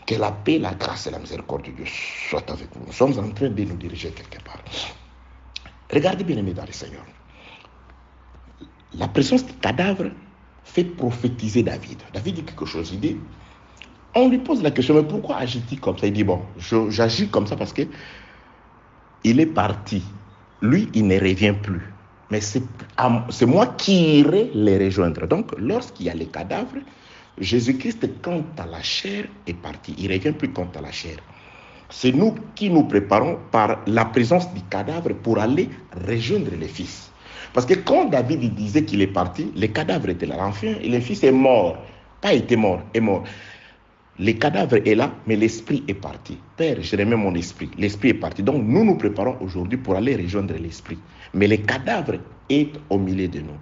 Que la paix, la grâce et la miséricorde de Dieu soient avec vous. Nous sommes en train de nous diriger quelque part. Regardez bien aimé dans le Seigneur. La présence du cadavre fait prophétiser David. David dit quelque chose. Il dit, on lui pose la question, mais pourquoi agit-il comme ça? Il dit, bon, j'agis comme ça parce que il est parti. Lui, il ne revient plus. Mais c'est moi qui irai les rejoindre. Donc, lorsqu'il y a les cadavres, Jésus-Christ, quant à la chair, est parti. Il ne revient plus quant à la chair. C'est nous qui nous préparons par la présence du cadavre pour aller rejoindre le Fils. Parce que quand David disait qu'il est parti, le cadavre était là. Enfin, le Fils est mort. Pas était mort, est mort. Le cadavre est là, mais l'esprit est parti. Père, je remets mon esprit. L'esprit est parti. Donc, nous nous préparons aujourd'hui pour aller rejoindre l'esprit. Mais le cadavre est au milieu de nous.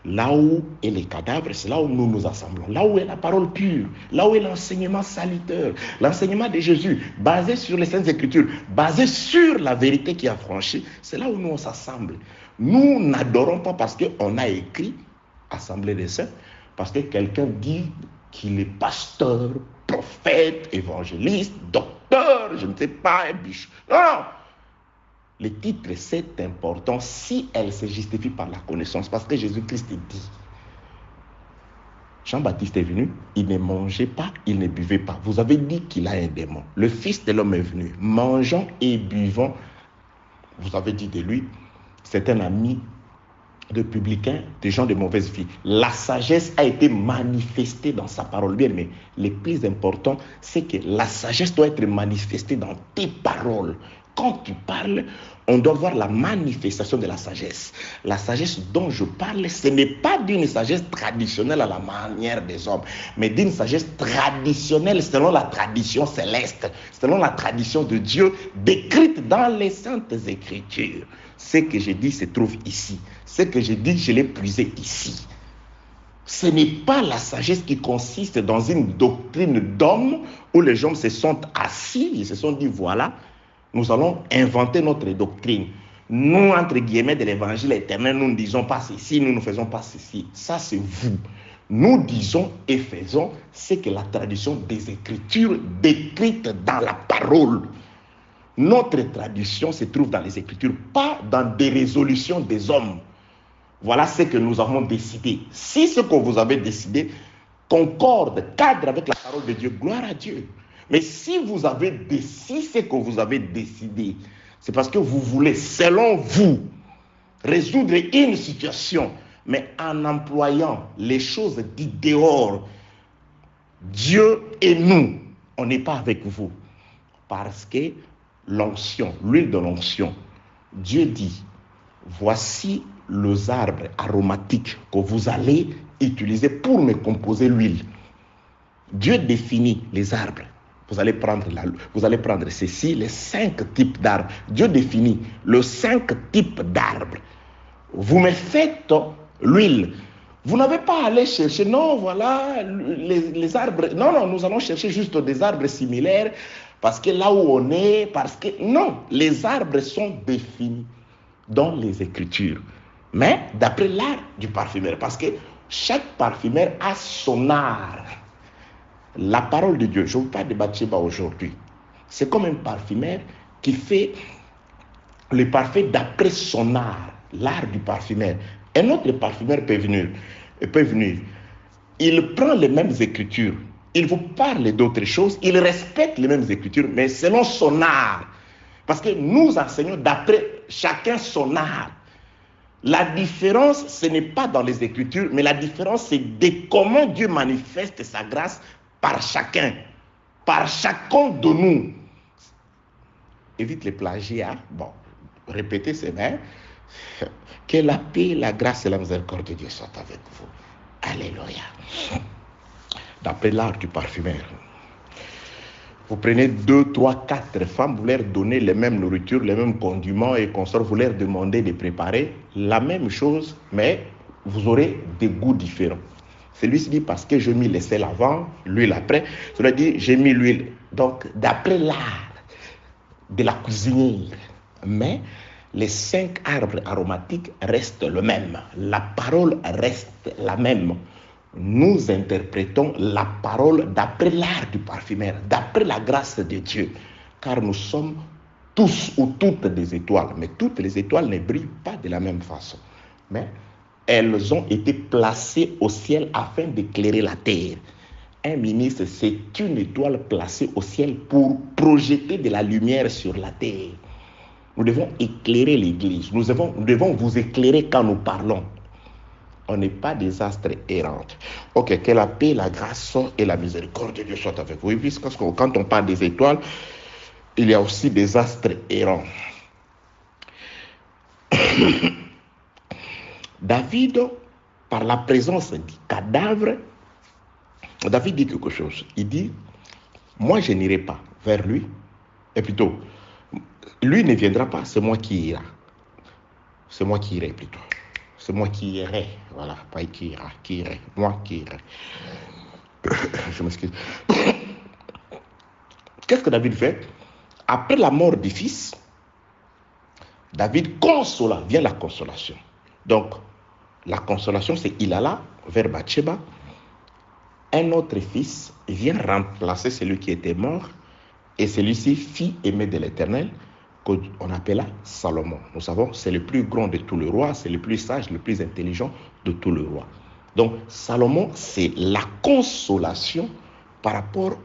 Là où est le cadavre, c'est là où nous nous assemblons. Là où est la parole pure. Là où est l'enseignement salutaire. L'enseignement de Jésus, basé sur les Saintes Écritures, basé sur la vérité qui a franchi. C'est là où nous on s'assemble. Nous n'adorons pas parce qu'on a écrit Assemblée des Saints, parce que quelqu'un dit qu'il est pasteur, prophète, évangéliste, docteur, je ne sais pas, un bichon. Non, non. Le titre, c'est important si elle se justifie par la connaissance. Parce que Jésus-Christ dit, Jean-Baptiste est venu, il ne mangeait pas, il ne buvait pas. Vous avez dit qu'il a un démon. Le Fils de l'homme est venu, mangeant et buvant. Vous avez dit de lui, c'est un ami de publicains, de gens de mauvaise vie. La sagesse a été manifestée dans sa parole. Bien, mais le plus important, c'est que la sagesse doit être manifestée dans tes paroles. Quand tu parles, on doit voir la manifestation de la sagesse. La sagesse dont je parle, ce n'est pas d'une sagesse traditionnelle à la manière des hommes, mais d'une sagesse traditionnelle selon la tradition céleste, selon la tradition de Dieu, décrite dans les Saintes Écritures. Ce que j'ai dit se trouve ici. Ce que j'ai dit, je l'ai puisé ici. Ce n'est pas la sagesse qui consiste dans une doctrine d'homme où les gens se sont assis et se sont dit, voilà, nous allons inventer notre doctrine. Nous, entre guillemets, de l'évangile éternel, nous ne disons pas ceci, nous ne faisons pas ceci. Ça, c'est vous. Nous disons et faisons ce que la tradition des Écritures décrite dans la parole. Notre tradition se trouve dans les Écritures, pas dans des résolutions des hommes. Voilà ce que nous avons décidé. Si ce que vous avez décidé concorde, cadre avec la parole de Dieu, gloire à Dieu. Mais si vous avez décidé ce que vous avez décidé, c'est parce que vous voulez, selon vous, résoudre une situation, mais en employant les choses dites dehors. Dieu et nous, on n'est pas avec vous. Parce que l'onction, l'huile de l'onction, Dieu dit, voici les arbres aromatiques que vous allez utiliser pour me composer l'huile. Dieu définit les arbres. Vous allez prendre ceci, les 5 types d'arbres. Dieu définit les 5 types d'arbres. Vous me faites l'huile. Vous n'avez pas à aller chercher, non, voilà, les arbres. Non, non, nous allons chercher juste des arbres similaires, parce que là où on est, parce que... Non, les arbres sont définis dans les Écritures. Mais d'après l'art du parfumeur, parce que chaque parfumeur a son art. La parole de Dieu, je ne vous parle de Bathsheba aujourd'hui, c'est comme un parfumeur qui fait le parfum d'après son art, l'art du parfumeur. Un autre parfumeur peut venir. Il prend les mêmes écritures, il vous parle d'autres choses, il respecte les mêmes écritures, mais selon son art. Parce que nous enseignons d'après chacun son art. La différence, ce n'est pas dans les Écritures, mais la différence, c'est de comment Dieu manifeste sa grâce par chacun de nous. Évite les plagiats. Bon, répétez ces mots. Que la paix, la grâce et la miséricorde de Dieu soient avec vous. Alléluia. D'après l'art du parfumeur. Vous prenez 2, 3, 4 femmes, vous leur donnez les mêmes nourritures, les mêmes condiments et consorts, vous leur demandez de préparer la même chose, mais vous aurez des goûts différents. Celui-ci dit parce que j'ai mis le sel avant, l'huile après. Celui dit j'ai mis l'huile. Donc, d'après l'art de la cuisinière, mais les 5 arbres aromatiques restent le même. La parole reste la même. Nous interprétons la parole d'après l'art du parfumeur, d'après la grâce de Dieu. Car nous sommes tous ou toutes des étoiles. Mais toutes les étoiles ne brillent pas de la même façon. Mais elles ont été placées au ciel afin d'éclairer la terre. Un ministre, c'est une étoile placée au ciel pour projeter de la lumière sur la terre. Nous devons éclairer l'Église. Nous devons vous éclairer quand nous parlons. On n'est pas des astres errants. Ok, que la paix, la grâce et la miséricorde de Dieu soient avec vous. Oui, puisque quand on parle des étoiles, il y a aussi des astres errants. David, par la présence du cadavre, David dit quelque chose. Il dit, moi je n'irai pas vers lui, et plutôt, lui ne viendra pas, c'est moi qui ira. C'est moi qui irai plutôt. C'est moi qui irai. Voilà, pas qui ira, qui irai. Moi qui irai. Je m'excuse. Qu'est-ce que David fait? Après la mort du fils, David consola, vient la consolation. Donc, la consolation, c'est il alla vers Bathsheba. un autre fils vient remplacer celui qui était mort, et celui-ci fit aimer de l'Éternel, qu'on appela Salomon. Nous savons, c'est le plus grand de tous les rois, c'est le plus sage, le plus intelligent de tous les rois. Donc, Salomon, c'est la consolation par rapport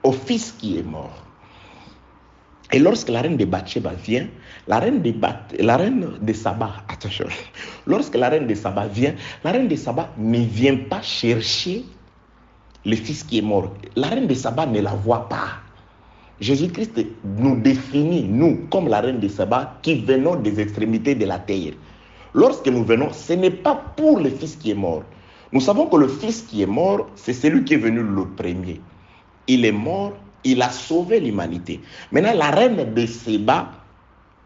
au fils qui est mort. Et lorsque la reine de Bathsheba vient, la reine de Saba, attention, lorsque la reine de Saba vient, la reine de Saba ne vient pas chercher le fils qui est mort. La reine de Saba ne la voit pas. Jésus-Christ nous définit, nous, comme la reine de Saba, qui venons des extrémités de la terre. Lorsque nous venons, ce n'est pas pour le fils qui est mort. Nous savons que le fils qui est mort, c'est celui qui est venu le premier. Il est mort, il a sauvé l'humanité. Maintenant, la reine de Séba,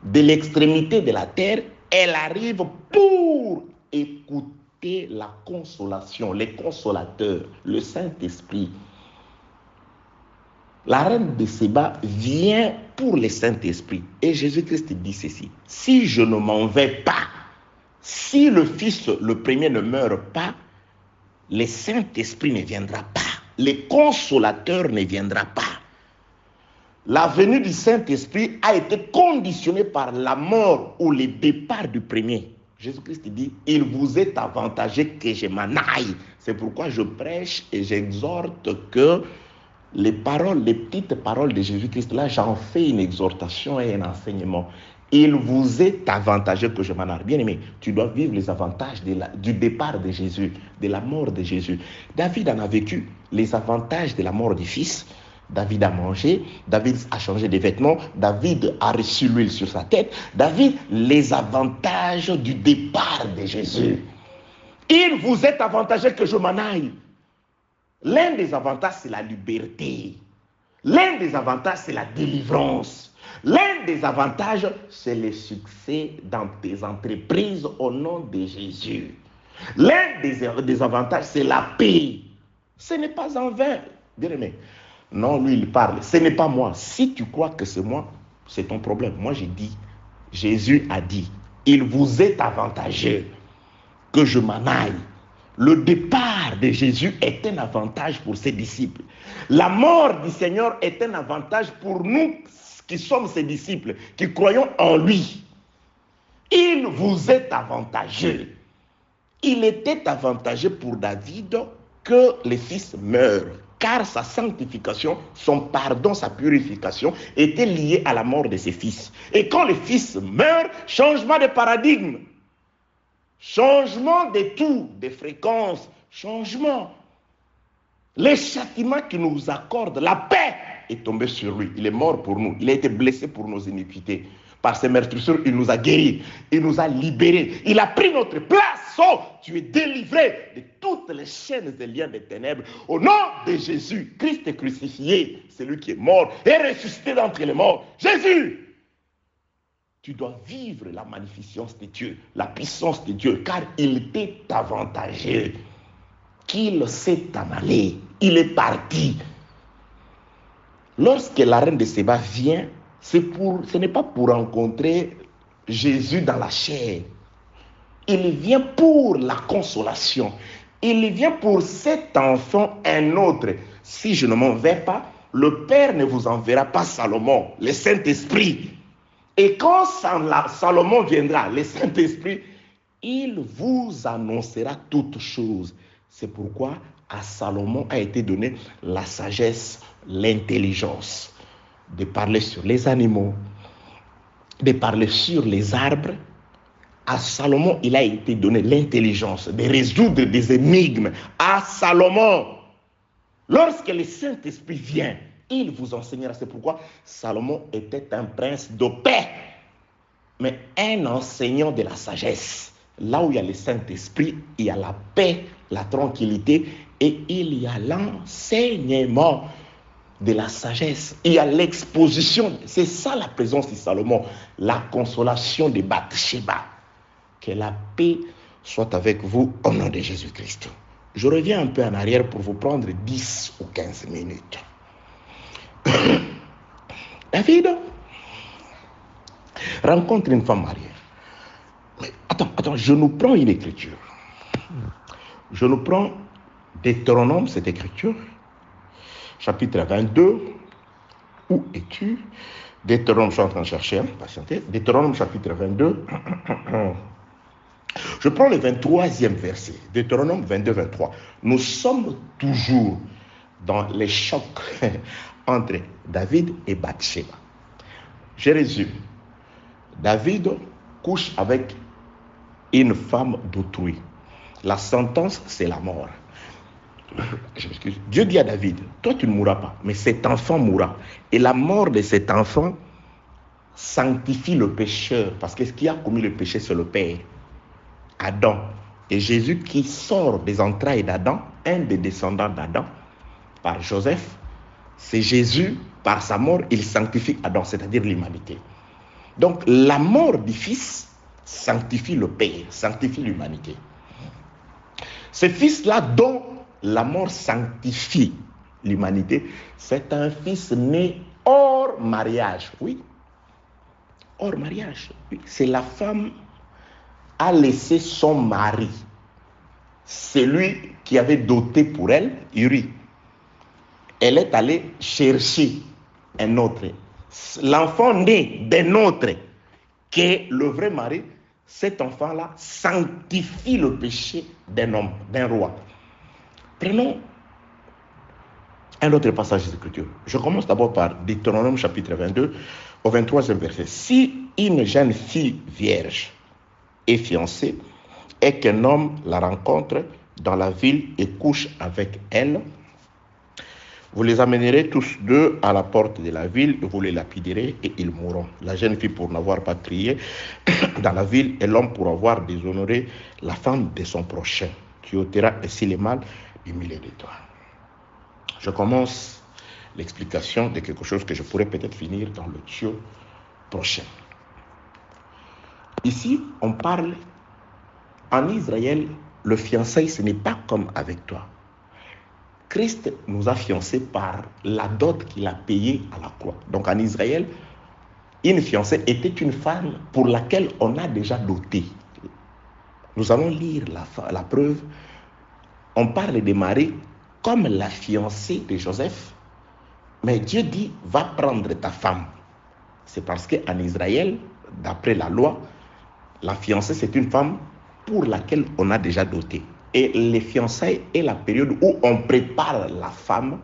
de l'extrémité de la terre, elle arrive pour écouter la consolation, les consolateurs, le Saint-Esprit. La reine de Séba vient pour le Saint-Esprit. Et Jésus-Christ dit ceci: si je ne m'en vais pas, si le Fils, le premier, ne meurt pas, le Saint-Esprit ne viendra pas. Le consolateur ne viendra pas. La venue du Saint-Esprit a été conditionnée par la mort ou le départ du premier. Jésus-Christ dit: il vous est avantageux que je m'en aille. C'est pourquoi je prêche et j'exhorte que les paroles, les petites paroles de Jésus-Christ, là, j'en fais une exhortation et un enseignement. Il vous est avantageux que je m'en aille. Bien aimé, tu dois vivre les avantages du départ de Jésus, de la mort de Jésus. David en a vécu les avantages de la mort du Fils. David a mangé, David a changé de vêtements, David a reçu l'huile sur sa tête. David, les avantages du départ de Jésus. Il vous est avantageux que je m'en aille. L'un des avantages, c'est la liberté. L'un des avantages, c'est la délivrance. L'un des avantages, c'est le succès dans tes entreprises au nom de Jésus. L'un des avantages, c'est la paix. Ce n'est pas en vain. Bien aimé. Non, lui, il parle. Ce n'est pas moi. Si tu crois que c'est moi, c'est ton problème. Moi, j'ai dit, Jésus a dit, il vous est avantageux que je m'en aille. Le départ de Jésus est un avantage pour ses disciples. La mort du Seigneur est un avantage pour nous qui sommes ses disciples, qui croyons en lui. Il vous est avantageux. Il était avantageux pour David que le Fils meure, car sa sanctification, son pardon, sa purification était liée à la mort de ses fils. Et quand le Fils meurt, changement de paradigme. Changement de tout, de fréquence, changement. Les châtiments qu'il nous accorde, la paix est tombée sur lui. Il est mort pour nous. Il a été blessé pour nos iniquités. Par ses meurtrissures, il nous a guéris. Il nous a libérés. Il a pris notre place. Oh, tu es délivré de toutes les chaînes et liens des ténèbres. Au nom de Jésus, Christ est crucifié. C'est lui qui est mort et ressuscité d'entre les morts. Jésus! Tu dois vivre la magnificence de Dieu, la puissance de Dieu, car il t'est avantageux, qu'il s'est en allé, il est parti. Lorsque la reine de Séba vient, ce n'est pas pour rencontrer Jésus dans la chair. Il vient pour la consolation. Il vient pour cet enfant, un autre. Si je ne m'en vais pas, le Père ne vous enverra pas Salomon, le Saint-Esprit. Et quand Salomon viendra, le Saint-Esprit, il vous annoncera toutes choses. C'est pourquoi à Salomon a été donnée la sagesse, l'intelligence, de parler sur les animaux, de parler sur les arbres. À Salomon, il a été donné l'intelligence de résoudre des énigmes. À Salomon, lorsque le Saint-Esprit vient, il vous enseignera. C'est pourquoi Salomon était un prince de paix, mais un enseignant de la sagesse. Là où il y a le Saint-Esprit, il y a la paix, la tranquillité, et il y a l'enseignement de la sagesse. Il y a l'exposition. C'est ça la présence de Salomon, la consolation de Bathsheba. Que la paix soit avec vous au nom de Jésus-Christ. Je reviens un peu en arrière pour vous prendre 10 ou 15 minutes. David rencontre une femme mariée. Mais attends, je nous prends une écriture. Je nous prends Deutéronome, cette écriture, chapitre 22. Où es-tu? Deutéronome, je suis en train de chercher, patientez. Deutéronome, chapitre 22. Je prends le 23e verset. Deutéronome 22, 23. Nous sommes toujours dans les chocs entre David et Bathsheba. Je résume. David couche avec une femme d'autrui. La sentence, c'est la mort. Je m'excuse. Dieu dit à David, toi tu ne mourras pas, mais cet enfant mourra. Et la mort de cet enfant sanctifie le pécheur, parce que ce qui a commis le péché, c'est le Père, Adam. Et Jésus qui sort des entrailles d'Adam, un des descendants d'Adam, par Joseph, c'est Jésus, par sa mort, il sanctifie Adam, c'est-à-dire l'humanité. Donc la mort du Fils sanctifie le Père, sanctifie l'humanité. Ce Fils-là dont la mort sanctifie l'humanité, c'est un Fils né hors mariage. Oui, hors mariage. Oui. C'est la femme a laissé son mari, celui qui avait doté pour elle, Uri. Elle est allée chercher un autre. L'enfant né d'un autre, qui est le vrai mari, cet enfant-là sanctifie le péché d'un homme, d'un roi. Prenons un autre passage d'écriture. Je commence d'abord par Deutéronome chapitre 22 au 23e verset. Si une jeune fille vierge est fiancée et qu'un homme la rencontre dans la ville et couche avec elle, vous les amènerez tous deux à la porte de la ville et vous les lapiderez et ils mourront. La jeune fille pour n'avoir pas crié dans la ville et l'homme pour avoir déshonoré la femme de son prochain. Tu ôteras ainsi les mâles du milieu de toi. Je commence l'explication de quelque chose que je pourrais peut-être finir dans le tuyau prochain. Ici, on parle, en Israël, le fiançailles, ce n'est pas comme avec toi. Christ nous a fiancés par la dot qu'il a payée à la croix. Donc en Israël, une fiancée était une femme pour laquelle on a déjà doté. Nous allons lire la preuve. On parle de Marie comme la fiancée de Joseph, mais Dieu dit, va prendre ta femme. C'est parce qu'en Israël, d'après la loi, la fiancée c'est une femme pour laquelle on a déjà doté. Et les fiançailles est la période où on prépare la femme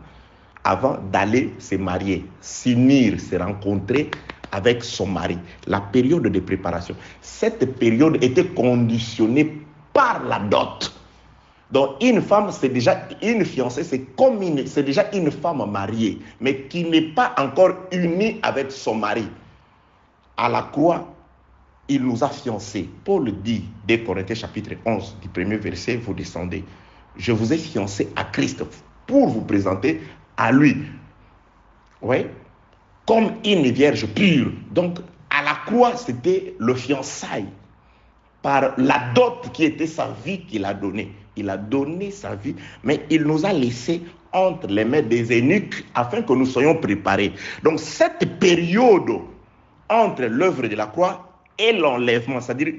avant d'aller se marier, s'unir, se rencontrer avec son mari. La période de préparation. Cette période était conditionnée par la dot. Donc une femme, c'est déjà une fiancée, c'est déjà une femme mariée, mais qui n'est pas encore unie avec son mari. À la croix, il nous a fiancés. Paul dit, dès Corinthiens chapitre 11, du premier verset, vous descendez. Je vous ai fiancé à Christ pour vous présenter à lui. Oui, comme une vierge pure. Donc, à la croix, c'était le fiançailles par la dot qui était sa vie qu'il a donnée. Il a donné sa vie, mais il nous a laissé entre les mains des eunuques afin que nous soyons préparés. Donc, cette période entre l'œuvre de la croix et l'enlèvement, c'est-à-dire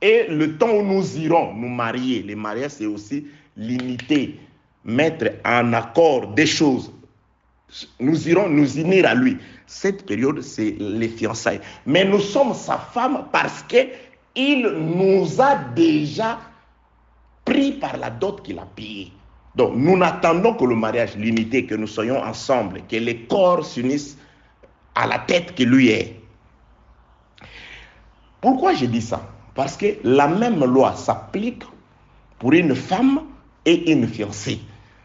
et le temps où nous irons nous marier. Les mariages, c'est aussi l'unité, mettre en accord des choses. Nous irons nous unir à lui. Cette période, c'est les fiançailles. Mais nous sommes sa femme parce qu'il nous a déjà pris par la dot qu'il a payée. Donc, nous n'attendons que le mariage, l'unité, que nous soyons ensemble, que les corps s'unissent à la tête qui lui est. Pourquoi je dis ça? Parce que la même loi s'applique pour une femme et une fiancée.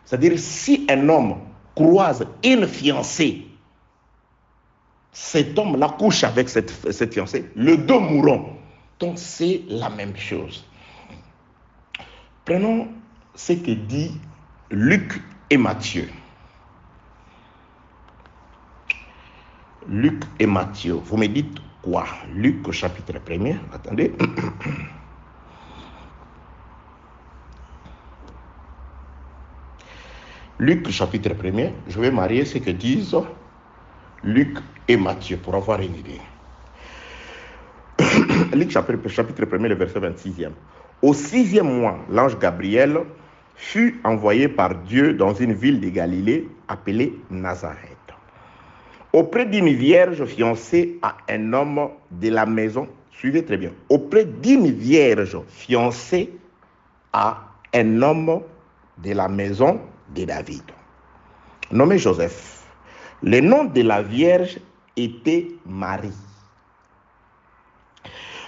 C'est-à-dire, si un homme croise une fiancée, cet homme-là couche avec cette fiancée, les deux mourront. Donc, c'est la même chose. Prenons ce que dit Luc et Matthieu. Luc et Matthieu. Vous me dites quoi? Luc au chapitre 1er. Attendez. Luc chapitre 1er. Je vais marier ce que disent Luc et Matthieu pour avoir une idée. Luc chapitre 1er, le verset 26e. Au 6e mois, l'ange Gabriel fut envoyé par Dieu dans une ville de Galilée appelée Nazareth, auprès d'une vierge fiancée à un homme de la maison, suivez très bien, auprès d'une vierge fiancée à un homme de la maison de David, nommé Joseph. Le nom de la vierge était Marie.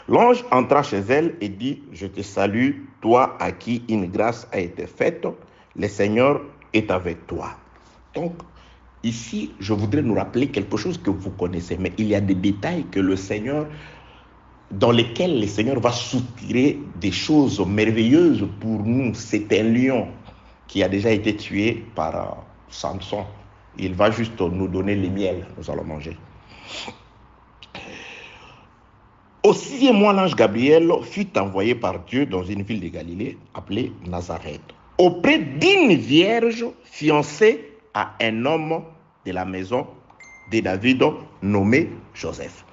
L'ange entra chez elle et dit, je te salue, toi à qui une grâce a été faite, le Seigneur est avec toi. Donc, ici, je voudrais nous rappeler quelque chose que vous connaissez, mais il y a des détails que le Seigneur, dans lesquels le Seigneur va soutirer des choses merveilleuses pour nous. C'est un lion qui a déjà été tué par Samson. Il va juste nous donner le miel, nous allons manger. Au 6e mois, l'ange Gabriel fut envoyé par Dieu dans une ville de Galilée appelée Nazareth, auprès d'une vierge fiancée à un homme de la maison de David nommé Joseph.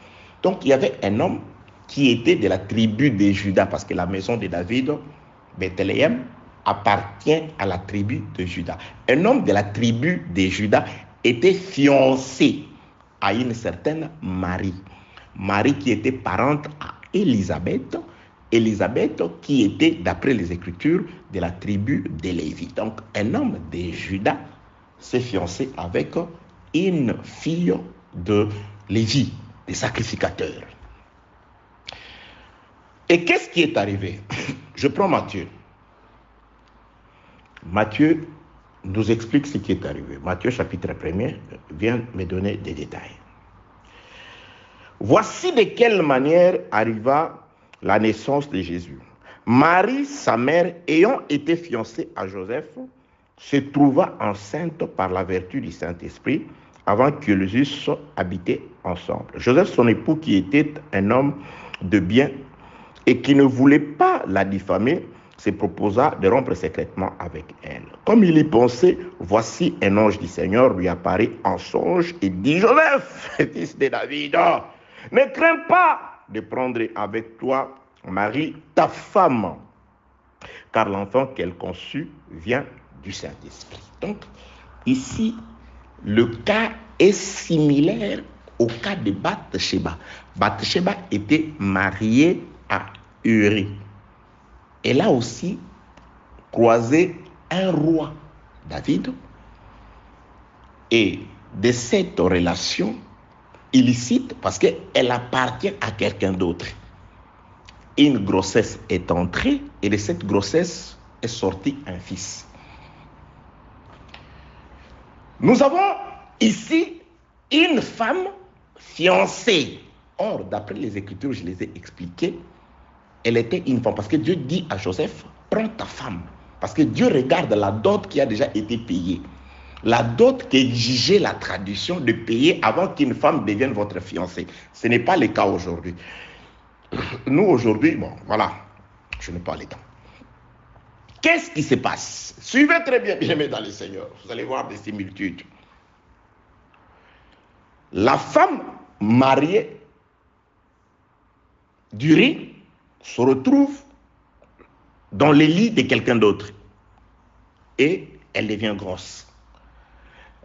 Donc il y avait un homme qui était de la tribu de Juda, parce que la maison de David, Bethléem, appartient à la tribu de Juda. Un homme de la tribu de Juda était fiancé à une certaine Marie. Marie qui était parente à Élisabeth, Élisabeth qui était, d'après les Écritures, de la tribu de Lévi. Donc, un homme de Juda s'est fiancé avec une fille de Lévi, des sacrificateurs. Et qu'est-ce qui est arrivé? Je prends Matthieu. Matthieu nous explique ce qui est arrivé. Matthieu chapitre 1er vient me donner des détails. Voici de quelle manière arriva la naissance de Jésus. Marie, sa mère, ayant été fiancée à Joseph, se trouva enceinte par la vertu du Saint-Esprit avant qu'ils eussent habité ensemble. Joseph, son époux, qui était un homme de bien et qui ne voulait pas la diffamer, se proposa de rompre secrètement avec elle. Comme il y pensait, voici un ange du Seigneur lui apparaît en songe et dit, Joseph, fils de David, ne crains pas de prendre avec toi Marie, ta femme, car l'enfant qu'elle conçut vient du Saint-Esprit. Donc, ici, le cas est similaire au cas de Bathsheba. Bathsheba était mariée à Uri. Elle a aussi croisé un roi, David, et de cette relation illicite, parce qu'elle appartient à quelqu'un d'autre, une grossesse est entrée et de cette grossesse est sorti un fils. Nous avons ici une femme fiancée. Or, d'après les Écritures, je les ai expliquées, elle était une femme, parce que Dieu dit à Joseph, prends ta femme, parce que Dieu regarde la dot qui a déjà été payée. La dot qu'exigeait la tradition de payer avant qu'une femme devienne votre fiancée. Ce n'est pas le cas aujourd'hui. Nous, aujourd'hui, bon, voilà, je n'ai pas le temps. Qu'est-ce qui se passe? Suivez très bien, bien-aimés dans le Seigneur. Vous allez voir des similitudes. La femme mariée d'Uri se retrouve dans le lit de quelqu'un d'autre. Et elle devient grosse.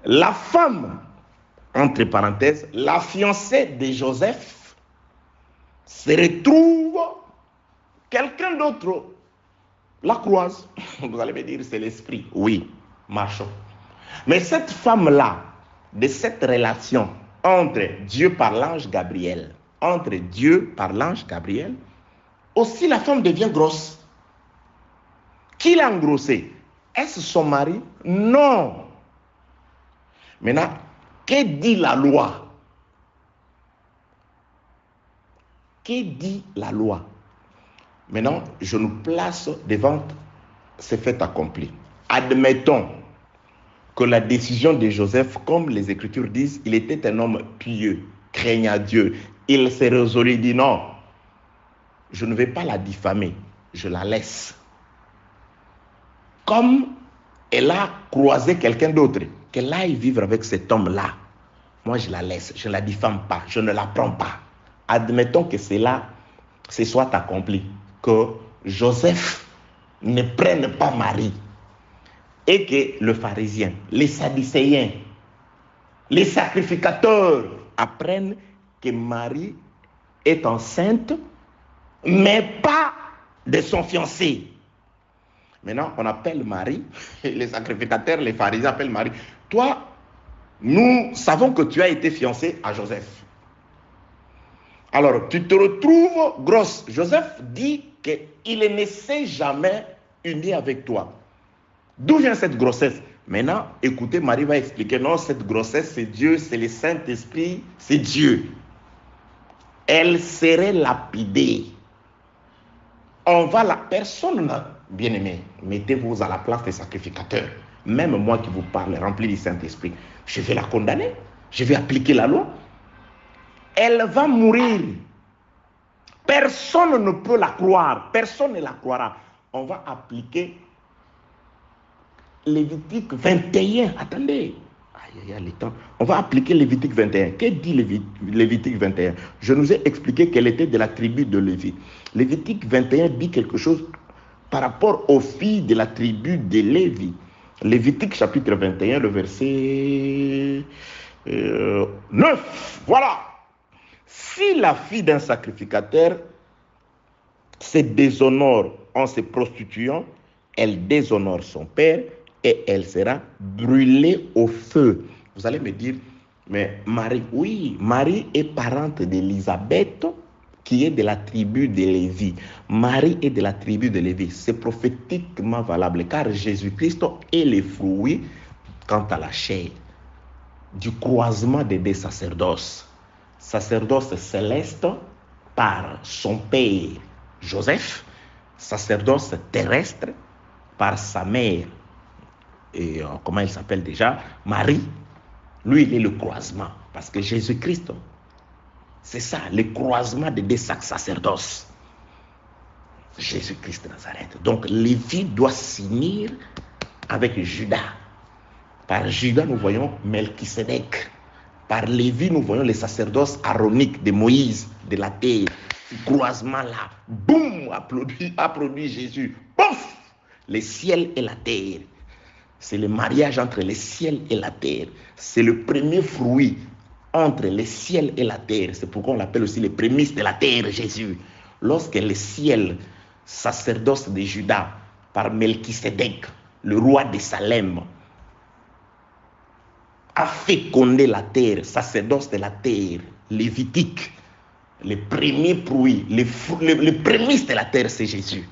La femme, entre parenthèses, la fiancée de Joseph, se retrouve, quelqu'un d'autre la croise. Vous allez me dire, c'est l'esprit. Oui, marchons. Mais cette femme-là, de cette relation entre Dieu par l'ange Gabriel, aussi la femme devient grosse. Qui l'a engrossée? Est-ce son mari? Non. Maintenant, que dit la loi? Que dit la loi? Maintenant, je nous place devant ces faits accomplis. Admettons que la décision de Joseph, comme les Écritures disent, il était un homme pieux, craignant Dieu. Il s'est résolu et dit non, je ne vais pas la diffamer, je la laisse. Comme elle a croisé quelqu'un d'autre, qu'elle aille vivre avec cet homme-là. Moi, je la laisse, je ne la diffame pas, je ne la prends pas. Admettons que cela se soit accompli, que Joseph ne prenne pas Marie. Et que le pharisien, les sadducéens, les sacrificateurs apprennent que Marie est enceinte, mais pas de son fiancé. Maintenant, on appelle Marie, les sacrificateurs, les pharisiens appellent Marie. Toi, nous savons que tu as été fiancé à Joseph. Alors, tu te retrouves grosse. Joseph dit qu'il ne s'est jamais uni avec toi. D'où vient cette grossesse? Maintenant, écoutez, Marie va expliquer, non, cette grossesse, c'est Dieu, c'est le Saint-Esprit, c'est Dieu. Elle serait lapidée. On va la... Personne n'a... Bien-aimé, mettez-vous à la place des sacrificateurs. Même moi qui vous parle, rempli du Saint-Esprit, je vais la condamner. Je vais appliquer la loi. Elle va mourir. Personne ne peut la croire. Personne ne la croira. On va appliquer Lévitique 21. Attendez. Le temps. On va appliquer Lévitique 21. Que dit Lévitique 21? Je nous ai expliqué qu'elle était de la tribu de Lévi. Lévitique 21 dit quelque chose par rapport aux filles de la tribu de Lévi. Lévitique chapitre 21, le verset 9. Voilà. Si la fille d'un sacrificateur se déshonore en se prostituant, elle déshonore son père et elle sera brûlée au feu. Vous allez me dire, mais Marie, oui, Marie est parente d'Élisabeth qui est de la tribu de Lévi. Marie est de la tribu de Lévi. C'est prophétiquement valable car Jésus-Christ est le fruit, quant à la chair, du croisement des deux sacerdoces. Sacerdoce céleste par son père Joseph, sacerdoce terrestre par sa mère, et comment elle s'appelle déjà, Marie. Lui, il est le croisement, parce que Jésus-Christ, c'est ça, le croisement des deux sacerdoces. Jésus-Christ de Nazareth. Donc, Lévi doit s'unir avec Judas. Par Judas, nous voyons Melchisédek. Par Lévi, nous voyons les sacerdoces aroniques de Moïse, de la terre. Ce croisement-là, boum, a produit Jésus. Pouf, le ciel et la terre. C'est le mariage entre le ciel et la terre. C'est le premier fruit entre le ciel et la terre. C'est pourquoi on l'appelle aussi les prémices de la terre, Jésus. Lorsque le ciel, sacerdoce de Juda, par Melchisédek, le roi de Salem, a fécondé la terre, sacerdoce de la terre, lévitique, les premiers fruits, les prémices de la terre, c'est Jésus.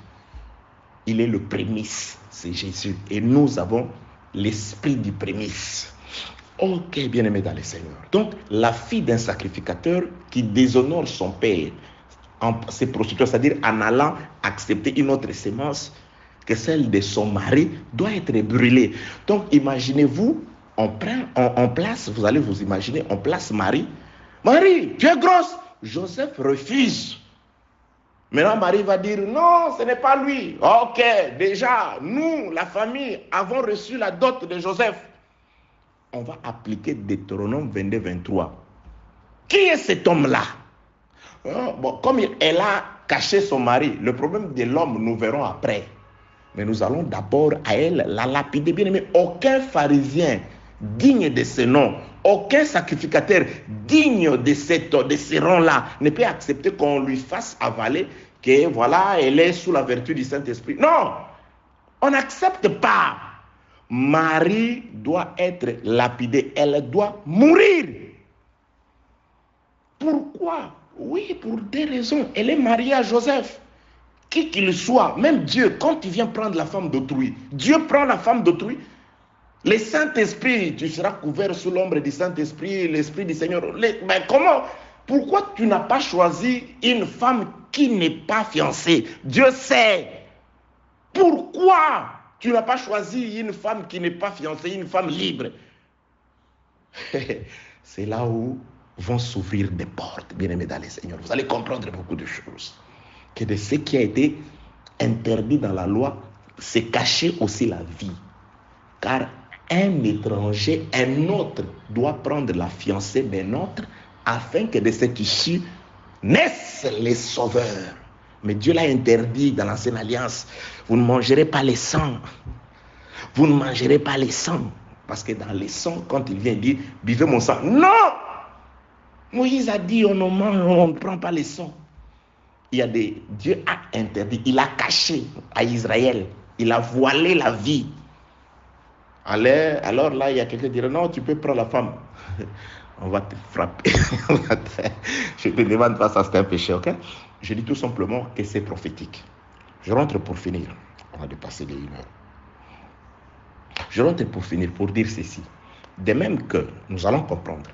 Il est le prémisse, c'est Jésus. Et nous avons l'esprit du prémisse. Ok, bien-aimé dans le Seigneur. Donc, la fille d'un sacrificateur qui déshonore son père en se prostituant, c'est-à-dire en allant accepter une autre sémence que celle de son mari, doit être brûlée. Donc, imaginez-vous, on place, vous allez vous imaginer, on place Marie. Marie, tu es grosse. Joseph refuse. Maintenant, Marie va dire, non, ce n'est pas lui. Ok, déjà, nous, la famille, avons reçu la dot de Joseph. On va appliquer Deutéronome 22, 23. Qui est cet homme-là? Bon, comme elle a caché son mari, le problème de l'homme, nous verrons après. Mais nous allons d'abord à elle la lapider. Bien aimé, aucun pharisien digne de ce nom, aucun sacrificateur digne de ce rang-là ne peut accepter qu'on lui fasse avaler que voilà, elle est sous la vertu du Saint-Esprit. Non, on n'accepte pas. Marie doit être lapidée, elle doit mourir. Pourquoi? Oui, pour des raisons. Elle est mariée à Joseph. Qui qu'il soit, même Dieu, quand il vient prendre la femme d'autrui, Dieu prend la femme d'autrui. Le Saint-Esprit, tu seras couvert sous l'ombre du Saint-Esprit, l'Esprit du Seigneur. Mais comment? Pourquoi tu n'as pas choisi une femme qui n'est pas fiancée? Dieu sait. Pourquoi tu n'as pas choisi une femme qui n'est pas fiancée, une femme libre? C'est là où vont s'ouvrir des portes, bien-aimés dans le Seigneur. Vous allez comprendre beaucoup de choses. Que de ce qui a été interdit dans la loi, c'est cacher aussi la vie. Car un étranger, un autre, doit prendre la fiancée d'un autre afin que de cette issue naissent les sauveurs. Mais Dieu l'a interdit dans l'ancienne alliance. Vous ne mangerez pas les sangs. Vous ne mangerez pas les sangs. Parce que dans les sangs, quand il vient dire, buvez mon sang. Non! Moïse a dit, on ne prend pas les sangs. Dieu a interdit, il a caché à Israël, il a voilé la vie. Alors là, il y a quelqu'un qui dirait, non, tu peux prendre la femme. On va te frapper. Je te demande pas, ça c'est un péché, ok? Je dis tout simplement que c'est prophétique. Je rentre pour finir. On a dépassé les 1 heure. Je rentre pour finir, pour dire ceci. De même que nous allons comprendre,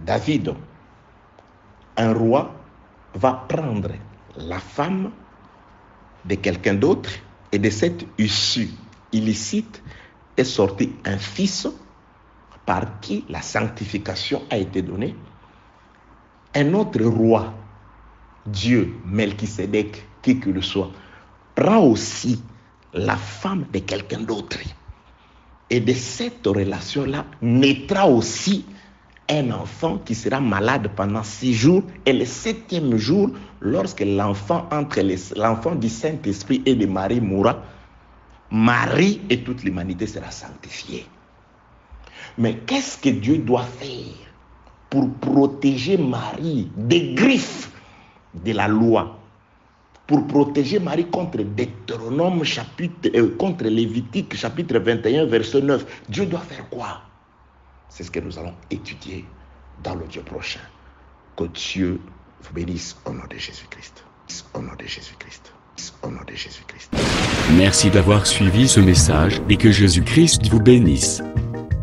David, un roi, va prendre la femme de quelqu'un d'autre, et de cette issue illicite est sorti un fils par qui la sanctification a été donnée. Un autre roi, Dieu, Melchisédek, qui que le soit, prend aussi la femme de quelqu'un d'autre. Et de cette relation-là naîtra aussi un enfant qui sera malade pendant 6 jours. Et le 7e jour, lorsque l'enfant du Saint-Esprit et de Marie mourra, Marie et toute l'humanité sera sanctifiée. Mais qu'est-ce que Dieu doit faire pour protéger Marie des griffes de la loi? Pour protéger Marie contre Deutéronome contre Lévitique chapitre 21 verset 9. Dieu doit faire quoi? C'est ce que nous allons étudier dans l'audio prochain. Que Dieu vous bénisse au nom de Jésus-Christ. Au nom de Jésus-Christ. Au nom de Jésus-Christ. Merci d'avoir suivi ce message et que Jésus-Christ vous bénisse.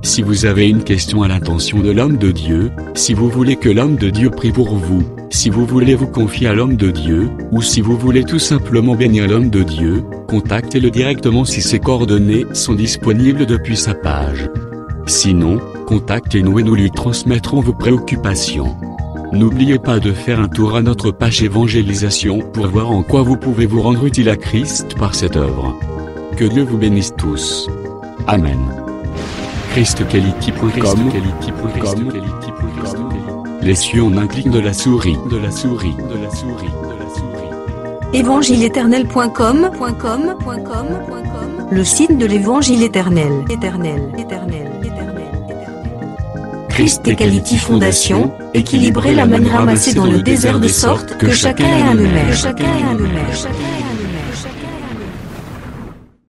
Si vous avez une question à l'intention de l'homme de Dieu, si vous voulez que l'homme de Dieu prie pour vous, si vous voulez vous confier à l'homme de Dieu, ou si vous voulez tout simplement bénir l'homme de Dieu, contactez-le directement si ses coordonnées sont disponibles depuis sa page. Sinon, contactez-nous et nous lui transmettrons vos préoccupations. N'oubliez pas de faire un tour à notre page évangélisation pour voir en quoi vous pouvez vous rendre utile à Christ par cette œuvre. Que Dieu vous bénisse tous. Amen. ChristQuality.com. Les cieux en un clic de la souris. Évangile-éternel.com, le site de l'Évangile éternel. Christ Equality Fondation, équilibrer la manne ramassée dans le désert de sorte que chacun ait un numère.